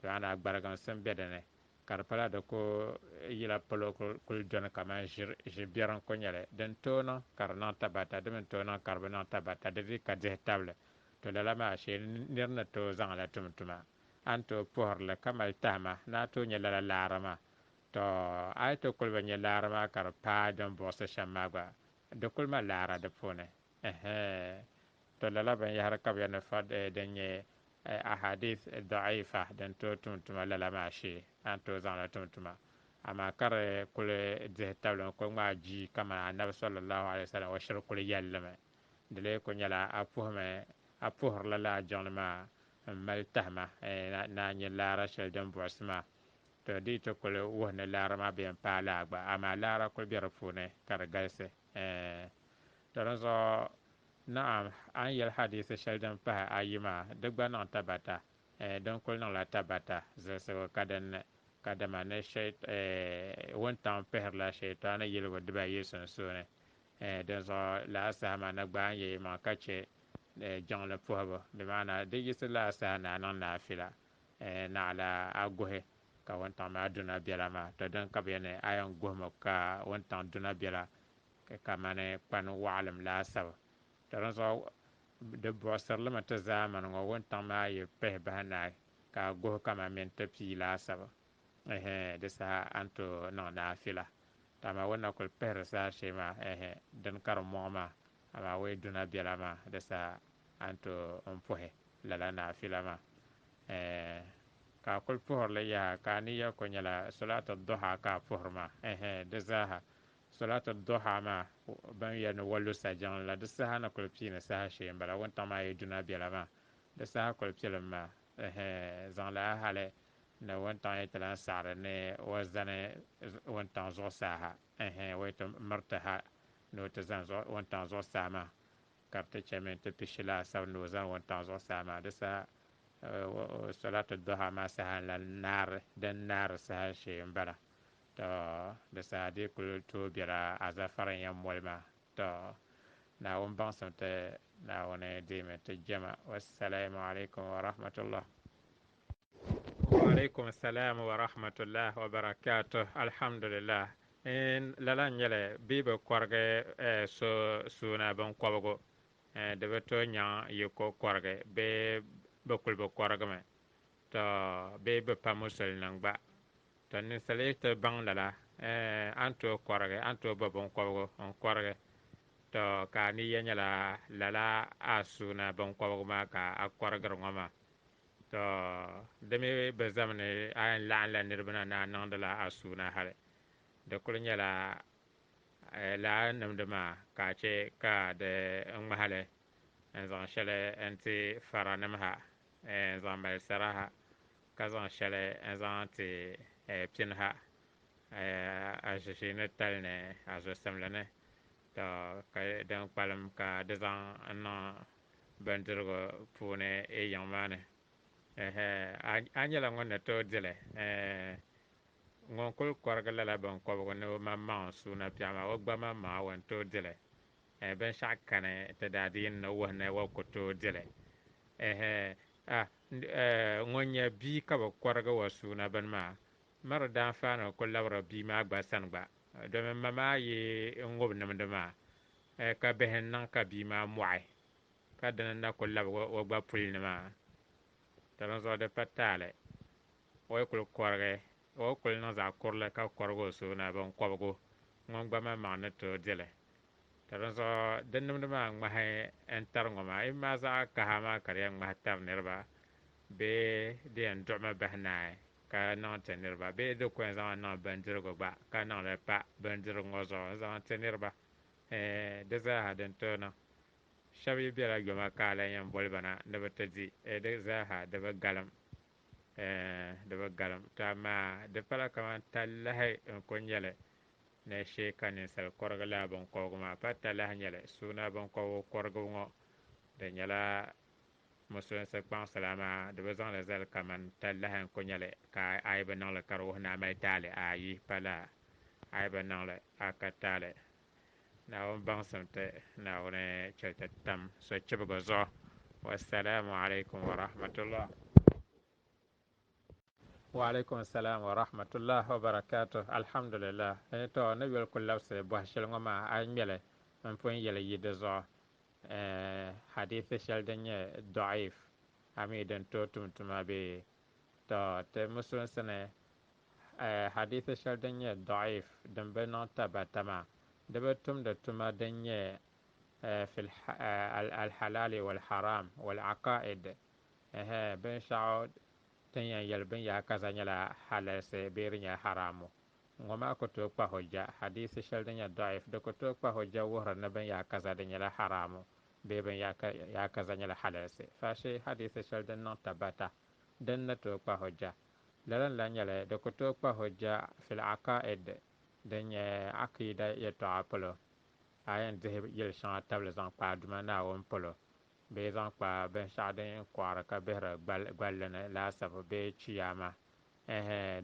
to ana gbaragan sen bedene karpala da ko yila polo kul jon kama jibiran ko nyale den tono karna tabata de men tono karbana tabata de ka de table to la ma she nirna to zangala tumtuma anto porle kamal tama na to nyala la larama to ay to kulba nya larama kar pa don bosa shamagwa de kulma lara de pone to la ban ya harkab ya na fad denye ahadith da'ifa den to tumtuma la ma she anto zangala tumtuma ama kare kule de table ko ma ji kama annabi sallallahu alaihi wasallam wa shirkul yallama dele ko nyala apuhme la jonma mal tahma na nye lara shel den bosma to di to kule wona lara ma bien pala gba ama lara ko bi rafune kar galse to so na'am an yel hadith shel den pa ayima dugba na tabata don kul na la tabata zo kadan kadama ne shay wontan perla shaytana yelwa diba yeson sone den so la sama na gba ye ma kache jong la pohabo be mana de yis la sa na nan na fila na la agohe ka wontan ma duna biela ma to den ka be ne ayon gohmo ka wontan duna biela ka mane pan wa'alam la sab to so de bosar la mata zaman ngo wontan ma ye peh bahana ka goh kama men tapi la sab de sa anto no na fila tama wona kol per sa shema den kar moma ama we duna biela ma de sa anto on pohe la na fila ma ka kol pohor le ya ka ni ya ko nyala salatu duha ka pohor ma de zaha salatu duha ma ban ya no wallu sa jan la de sa na kol pina sa she mbala won tama ye duna biela ma de sa kol pila ma zan la hale na wontan ye talan sare ne wazane wontan zo saha wayto martaha no to zan zo wontan zo sama karte chemen to pishila saw no zan wontan zo sama de sa salatu duha ma saha la nar den nar saha she mbara to de sa de kul to bira azafaran yam molma to na won bansante na wona de me to jama wassalamu alaikum wa rahmatullah. وعليكم السلام ورحمة الله وبركاته الحمد لله إن لالان يلي بيبا كورغي سونا بان كوبغو دبتو نيا يكو كورغي بي بكل بكورغ مي تو بي بپا مسل ننبا تو نسالي تو بان لالا أنتو كورغي أنتو ببون كوبغو ان كورغي تو كاني ينيلا لالا أسونا بان كوبغو ما كا أكورغر ngoma to demi be zamne ayan la nirbana na nangda la asuna hale de kul nyala la namdama ka che ka de ngmahale en zan shele enti faranamha en zan mal saraha ka zan shele en zan ti pinha a jishine talne a zo samlane to ka den palam ka de zan na bandirgo pune e yamane anyala ngone to dile ngon kul korga la ban ko ko no mamma suna pyama o gba mamma won to dile ben shakane te dadin no wona wo ko to dile ngonya bi ka bo korga wa suna ban ma mar dan fano ko lawra bi ma gba san gba do me mama ye ngob nam de ma ka behen nan ka bi ma mwai ka dan na ko lawra wo gba pul ne ma tan zo de patale o kul korge o kul na za korle ka korgo so na ban kobgo ngon gba ma na to dile tan zo den dum ma ma he enter ngoma i ma za ka ha ma kare ma tar nerba be de en do ma bahna ka na te nerba be do ko za na ban dirgo ba ka na le pa ban dirgo ngozo za te nerba de za ha den to na shabi biara goma kala yan bolbana da bata ji de za ha da ba galam da ba galam ta ma da fara kama tallahi ko nyale ne shekanin sal korgala bon ko ma patta la nyale suna bon ko korgo ngo de nyala musulun sa kwan salama da ba zan la zal kaman tallahi ko nyale ka ay ba nan la karo na mai tale ayi pala ay ba nan la akatale na on bangsam te na on chelte tam so chebgo zo والسلام عليكم ورحمة الله. وعليكم السلام ورحمة الله وبركاته. الحمد لله. تو نبي كل لبس بوهشل ما أنجله من فين يلي يدزع حديث شلدني ضعيف أميدن تو تم بي تو تمسون سنة حديث شلدني ضعيف دم بنا تبع تما دبتم دتما دنيا في الحلال والحرام والعقائد بن شعود تنيا يلبن يا كذا لا حلال سبير يا حرامو وما كنت حجة حديث شلدني ضعيف دكتو حجة وهر نبن يا كذا لا حرامو بيبن يا كذا لا حلال سي فاشي حديث شلدن تبتا دن تو حجة لرن لن يلا دكتو حجة في العقائد دنيا عقيدة يتعقلو ayan zihib yel shãng tabli zaŋ kpaa duma naawuni polo bee zaŋ kpaa binshaɣu din kɔɣari ka bihiri gballi ni laasabu bee chiyaama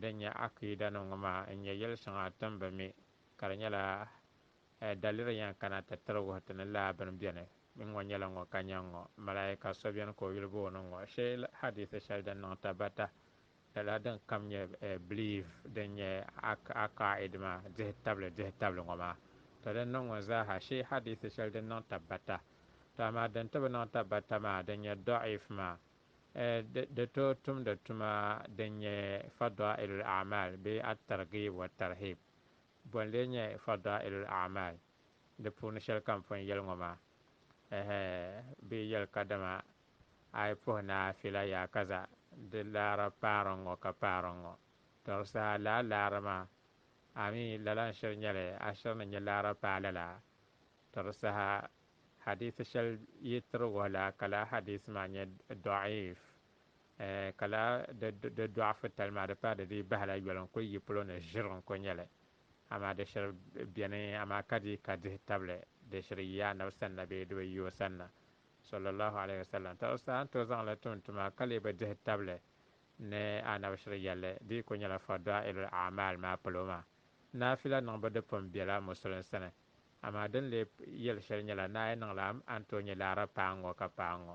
din nyɛ akida nim ŋɔ maa n nyɛ yɛli shɛŋa tin bi mi ka di nyɛla daliri yɛn kana ti tiri wuhi ti ni laa bini biɛni n ŋɔ nyɛla ŋɔ ka nyɛ ŋɔ malaika so biɛni ka o yuli booni ŋɔ shee hadisi shɛli din niŋ tabata lala din kam nyɛ believe din nyɛ akaid maa dihi tabili ŋɔ maa to din niŋ ŋɔ zaaha shee hadisi shɛli din niŋ tabata to amaa din ti bi niŋ tabata maa din nyɛ dɔ'if maa di to tumdi tuma din nyɛ fadailul a'mal bee at-targhib wa tarhib bɔn lee nyɛ fadailul a'mal di puuni shɛli kam pun yɛli ŋɔ maa bee yɛli ka dama a yi puhi naafila yaa kaza di laara paariŋ ŋɔ ka paariŋ ŋɔ to saa laara maa ami lala shɛli nyɛli a shɛli ni nyɛ laara paala la to saha hadisi shɛli yitiri wuhi la kala hadisi maa nyɛ dɔ'if kala di dɔɣafu tali maa di pa di dii bahi la yɔli n kuli yi polo ni ʒiri n kuli nyɛli amaa di shɛli biɛni amaa ka di ka dihi tabili di shɛli yi anabi sanna bee di bi yi o sanna sallallahu alaihi wasallam to saha n to zaŋ la tumtuma ka lee bi dihi tabili ni anabi shɛli yɛlli di ku nyɛla fadailul a'mal maa polo maa naafila niŋ bi di pun biɛla musulin sani amaa din lee yɛli shɛli nyɛla na yi niŋla an to nyɛ laara paan ŋɔ ka paan ŋɔ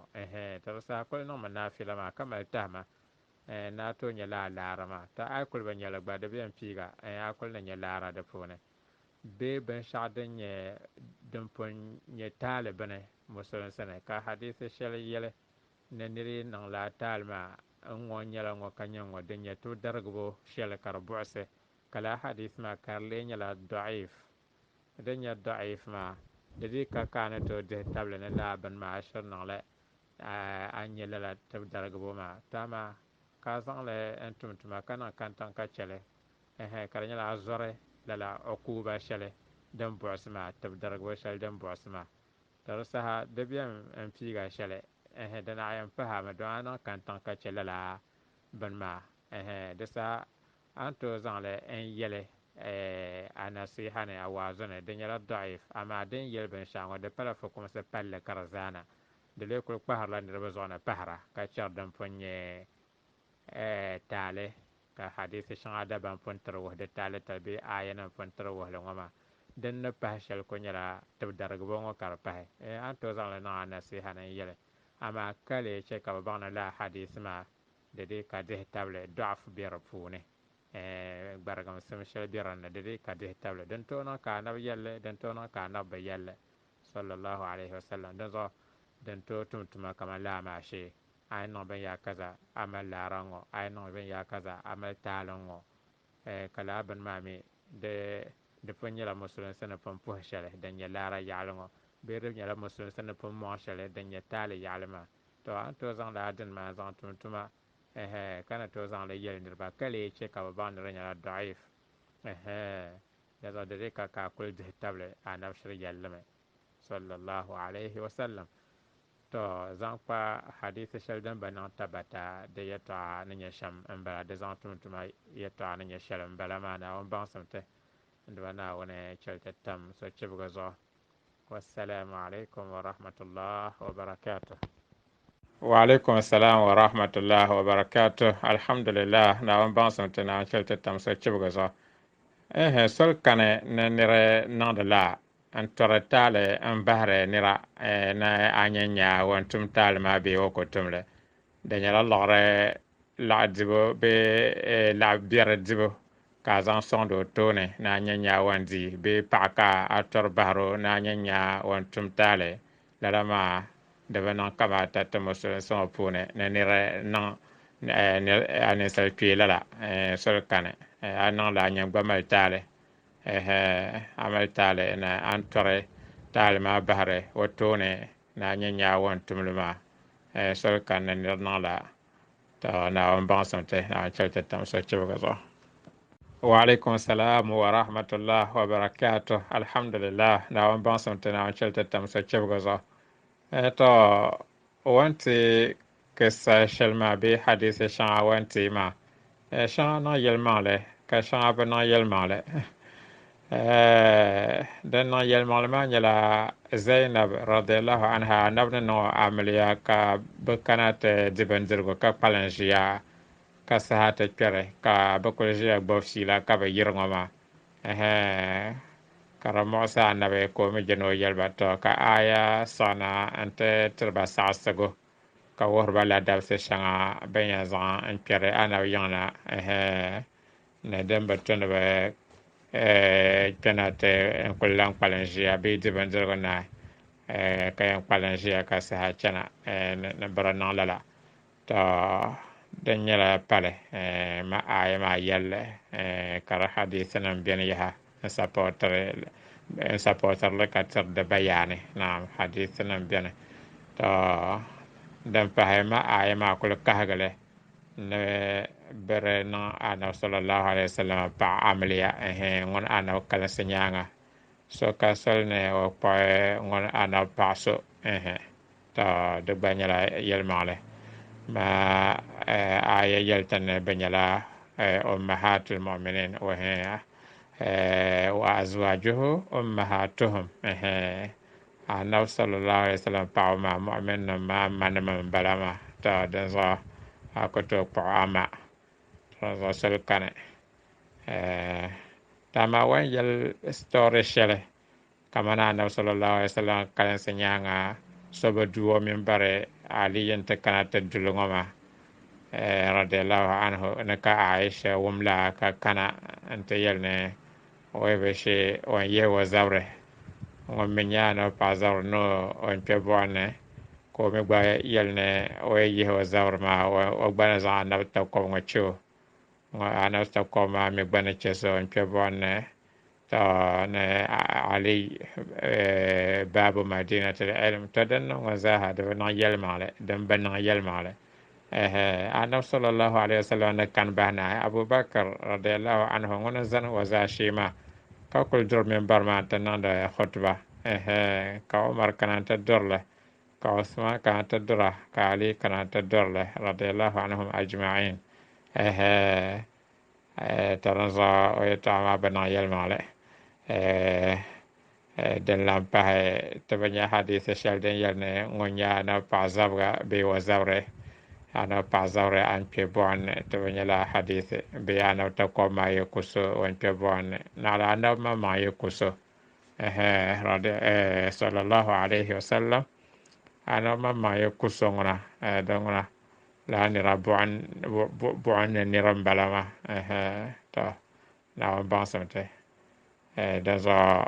tiri saa kuli niŋmi naafila maa ka mali tahima na to nyɛ laara maa ta a kuli bi nyɛli gba di biɛni piiga a kuli ni nyɛ laara di puuni bee binshaɣu din nyɛ din pun nyɛ taali bini musulin sani ka hadisi shɛli yɛli ni niri niŋla taali maa n ŋɔ nyɛla ŋɔ ka nyɛ ŋɔ din nyɛ to darigibu shɛli ka di buɣusi kala hadisi maa ka di lee nyɛla dɔ'if din nyɛ dɔ'if maa di dii ka kaani to dihi tabili ni laa bini maa a shiri niŋli a nyɛ lala tib darigibu maa ta maa ka zaŋli n tumtuma ka niŋ kantaŋ ka chɛli ka di nyɛla a zɔri lala o kuuba shɛli din buɣusi maa tib darigibu shɛli din buɣusi maa to di saha di biɛni n piiga shɛli di naɣa yɛn pahami don a niŋ kantaŋ ka chɛ lala bini maa di saha an to zaŋli n yɛli a nasiha ni a waazu ni di nyɛla dɔ'if amaa din yɛli binshaɣu ŋɔ di pala fukumsi palli ka di zaana di lee kuli kpaharila niraba zuɣu ni pahara ka chɛri din pun nyɛ taali ka hadisi shɛŋa dabam pun tiri wuhi di taali tali bee aya nim pun tiri wuhi li ŋɔ maa din ni pahi shɛli ku nyɛla tib darigibu ŋɔ ka di pahi an to zaŋli niŋ a nasiha ni n yɛli amaa ka lee chɛ ka bi baŋ ni laa hadisi maa di dee ka dihi tabili dɔɣafu bɛ di puuni gbarigimsim shɛli bɛ dinni di dee ka dihi tabili din tooi niŋ ka anabi yɛlli din tooi niŋ ka anabi bi yɛlli sallallahu alaihi wasallam din zuɣu din tooi tumtuma kamani laa maa shee a yi niŋ binyɛra kaza a mali laara ŋɔ a yi niŋ binyɛra kaza a mali taali ŋɔ ka laa bini maa mi di pun nyɛla musulunsi ni pun puhi shɛli din nyɛ laara yaɣali ŋɔ bee di nyɛla musulunsi ni pun mɔŋ shɛli din nyɛ taali yaɣali maa to an tooi zaŋ laa dini maa zaŋ tumtuma ka na tooi zaŋli yɛli niriba ka lee chɛ ka bi baŋ ni di nyɛla dɔ'if di dee ka ka kuli dihi tabili anabi shiri yɛlli mi sallallahu alaihi wasallam to zaŋ kpa hadisi shɛli din ba niŋ tabata di yɛltɔɣa ni nyɛ shɛm n bala di zaŋ tumtuma yɛltɔɣa ni nyɛ shɛli n bala maa naawuni baŋsim ti diba naawuni chɛli ti tam so chibigi zuɣu wassalamu alaikum warahmatullah wabarakatuh. وعليكم السلام ورحمة الله وبركاته. الحمد لله نعم بانسم تنام شلت تم سو چبغزو سل كان نره نان لا an tore taale an bahre nira na anyanya wantum taale ma be wo ko tumle da nyala logre la dibo be la biere dibo ka zan sondo tone na anyanya wandi be paka ator bahro na anyanya wantum taale la rama da bana kama tatamo so pune na nira na ane sal kuyela la sol kane anan la nyang gbamal taale amal taale na antore taale ma bahre wotone na nyanya won tumluma sol kan na nirna la ta na on bansante na chalte tam so chibugo wa alaikum salam wa rahmatullah wa barakatuh alhamdulillah na on bansante na chalte tam so chibugo to wanti kisa shalma bi hadisi shan wanti ma shan na yelmale ka shan abna yelmale دنا يلمال ما يلا زينب رضي الله عنها نبنا عمليا بكانت دبندرغو كبالنجيا كسهات كره كبكولجيا بوفسيلا كبيرغما كرموسا نبي كومي جنو يلباتو كآية صانا أنت تربا ساسغو كوربا لا دابس شانا بين زان انكره أنا ويانا ندم بتنبه penate en kullan palanjia be dibandir na kayan palanjia ka sa chana na barana lala ta danyala pale ma ay ma yalle kara hadith nan bien yaha supporter le katar de bayane na hadith nan bien ta dan pahema ay ma kul kahgale ne bere na ana sallallahu alaihi wasallam pa amliya ngon ana kala senyanga so ka sol ne o pa ngon ana paso ta de banyala yelmale ma aya yeltan banyala ummahatul mu'minin wa wa azwajuhu ummahatuhum ana sallallahu alaihi wasallam pa ma mu'min ma man balama ta dan akoto ama sel kane tama wan yel story shele kamana na sallallahu alaihi wasallam kan senyanga soba duwo min bare ali yente kanata dulungoma radiyallahu anhu naka aisha wumla ka kana ante yelne oebe she on yewa zawre on menyano pa zawre no on pebone ko mi gba yelne o yewa zawre ma o gbana za na ta ko ngacho ana ta ko ma mi gbana cheso on pebone ta ne ali babu madinat al-ilm tadan wa zahad na yelmale dan ban na yelmale ana sallallahu alaihi wasallam kan bana abubakar radiyallahu anhu ngona zan wa za shima ka kul dur min barma tananda khutba ka umar kananta durle ka usman kananta dura ka ali kananta durle radiyallahu anhum ajma'in taranza o yatama bana yelmale den lampa tabanya hadith shal den yelne ngonya na pa zabra be wa zawre ana pa zawre an pe bon tabanya la hadith be ana ta ko ma yukuso wan pe bon na la na ma yukuso sallallahu alaihi wasallam ana ma yukuso ngona dongona la ni rabuan buan ni rambalama ta na ban samte da za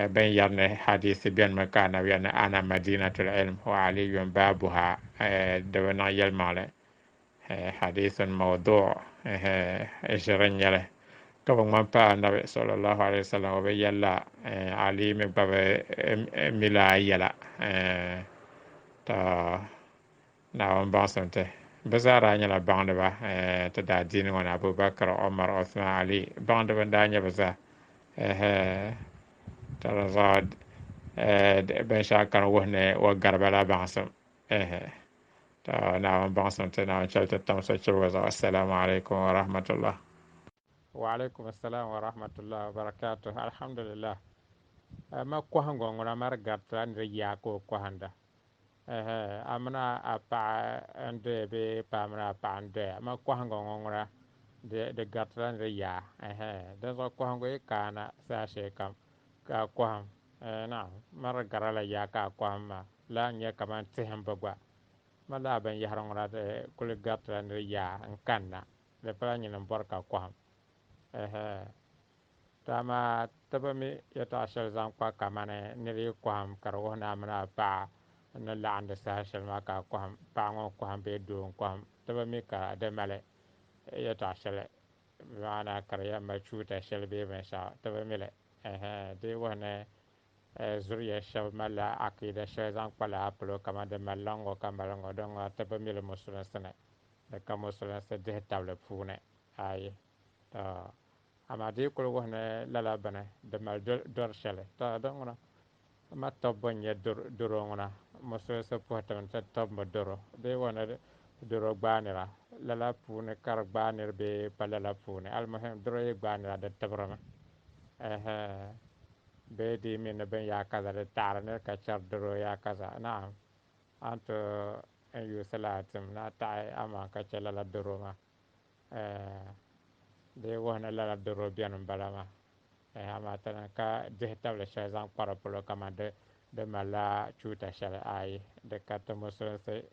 ben yarne hadith bien makana yana ana madinatul ilm wa aliyun babuha da wana yalmale hadithun mawdu' ejran yale kaba man pa nabi sallallahu alaihi wasallam wa yalla ali me babe mila yala ta na on basante bazara nyala bande ba ta da din wana abubakar umar uthman ali bande banda nya baza ترى ben shakar wahne wa garbala bansam ta na bansam ta na chalta tam so chirwa assalamu alaikum wa rahmatullah wa alaikum assalam wa rahmatullah wa barakatuh alhamdulillah ma ko hango ngona mar garta ndre ya ko handa amna apa ande be pamra pande ma ko hango ngora de garta ndre ya de so ko hango kana sa she kam ka ko naam mar garala ya ka kwama la nya kaman tihem bagwa mala ban yahrangra de kul gatra ne ya an kanna le pra nyin borka kwam tama tabami yata shal zan kwa kamane ne kwam karo na mana pa na la ande sa shal ma ka kwam pa ngo kwam be do kwam tabami ka de male yata shal wana karya ma chuta shal be ma sha tabami le de wana zuriya shab mala akida shal zan kwala aplo kama de malango kamalongo dongo tabami le musulman sana de ka musulman sa de table fune ay ama di kul wahne lala bane de mal dor shele ta dongna ma tobbo nye duro ngona muso se pohtam ta tobbo doro de wana doro gbanira lala pune kar gbanir be palala pune almuhim doro ye gbanira de tabrama be di min ben ya kaza de tarne ka char doro ya kaza na anto en yu salatim na tai ama ka chelala doro ma de wahne lala doro bianum balama ama tana ka de table shazan para polo kama de mala chuta shal ai de kata muso se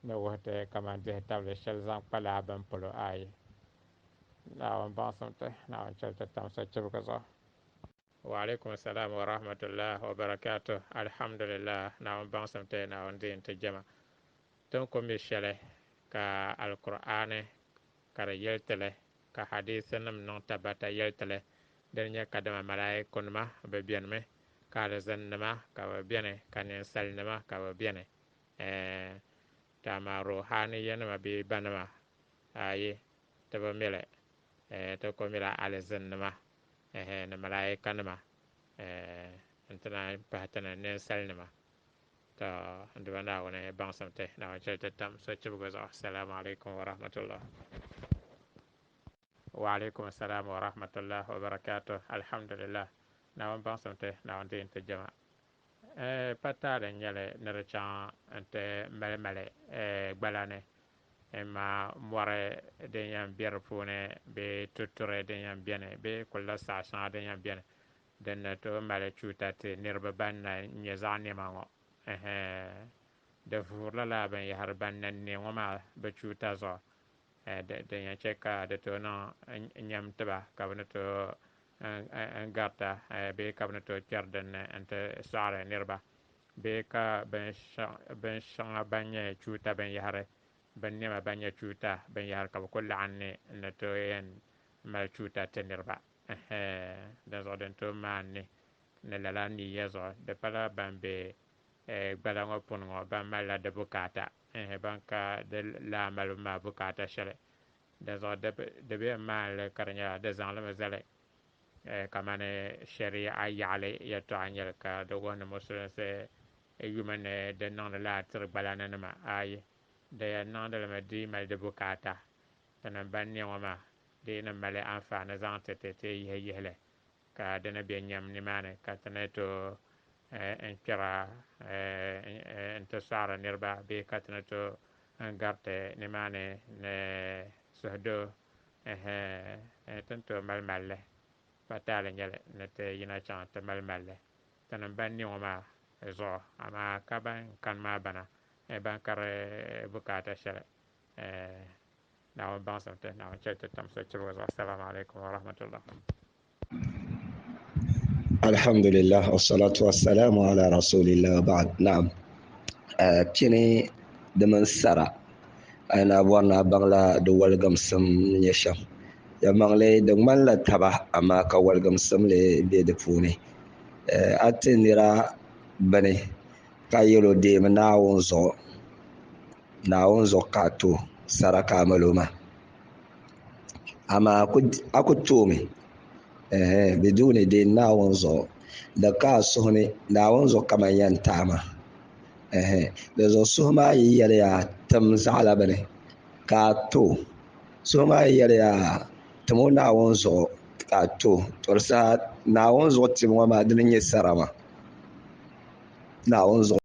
no wote kama de table shazan pala ban polo ai na on basonte na on chalta tam sa chuka zo wa alaikum assalam wa rahmatullah wa barakatuh alhamdulillah na on basonte na on din te jama ton ko mi shale ka alqur'ane kara yeltele ka hadisanam non tabata yeltele denya kadama malai kunma be bienme kala zannama ka be biene kanen salnama ka be biene tama ruhani yanama be banama ayi taba mele to ko mila ala zannama na malai kanama antana pahtana nen salnama ta ndwana wana bangsamte na wajata tam so chugo assalamu alaikum wa rahmatullah وعليكم السلام ورحمة الله وبركاته الحمد لله نعم بانسنته نعم دين تجمع patare nyale nere ante mele mele gbalane ma moire de nyam bier fune be tuture de nyam biene be kulla sa sa de nyam biene den to mele chutate nirba banna nyezani mango de furla la ben yar banna ne ngoma be chuta zo de nya cheka de to no nyam taba kabna to gata be kabna to charden ante sare nirba be ka ben shanga banye chuta ben yare ben nema banye chuta ben yar ka ko lanne na to en mal chuta tenirba da zo den to manne ne la ni yezo de pala bambe gbala ngo pun ngo ba mala de bukata ban ka de la malu ma bukata shele da zo de be mal karnya de zan la zale kamane sharia yale ya to anyel ka do wona musulun se yumane de non la tur balana ma ay de non de ma di mal de bukata tan ban ne wama de na male anfa na zan te yehle ka de na be nyam ni mane ka taneto en kira en to sara nirba be ka taneto en garte ni mane ne sohdo tanto mal malle patale nyale nete yina chan te mal malle tan ban ni wama zo ama kaban kan ma bana ban kare bukata shele na on bansante na on chete tam so chiro assalamu alaikum wa rahmatullah alhamdulillah wassalatu wassalamu ala rasulillah ba'd na'am pini dimin sara ana bɔrina baŋla di wɔliginsim nyɛ shɛm ya maŋli di ŋmanila taba amma ka wɔliginsim li be di puuni a ti nira bini ka yɛlo deemi naawuni zuɣu ka a to sara ka a mali o maa amma a ku toomi biduni deeni naawuni zuɣu di ka a suhu ni naawuni zuɣu kamani yɛn taɣama di zuɣu suhu maa yi yɛliya tim zaɣala bini ka a to suhu maa yi yɛliya tim o naawuni zuɣu ka a to tɔrisa naawuni zuɣu tim ŋɔ maa dini nyɛ sara ma naawuni zuɣu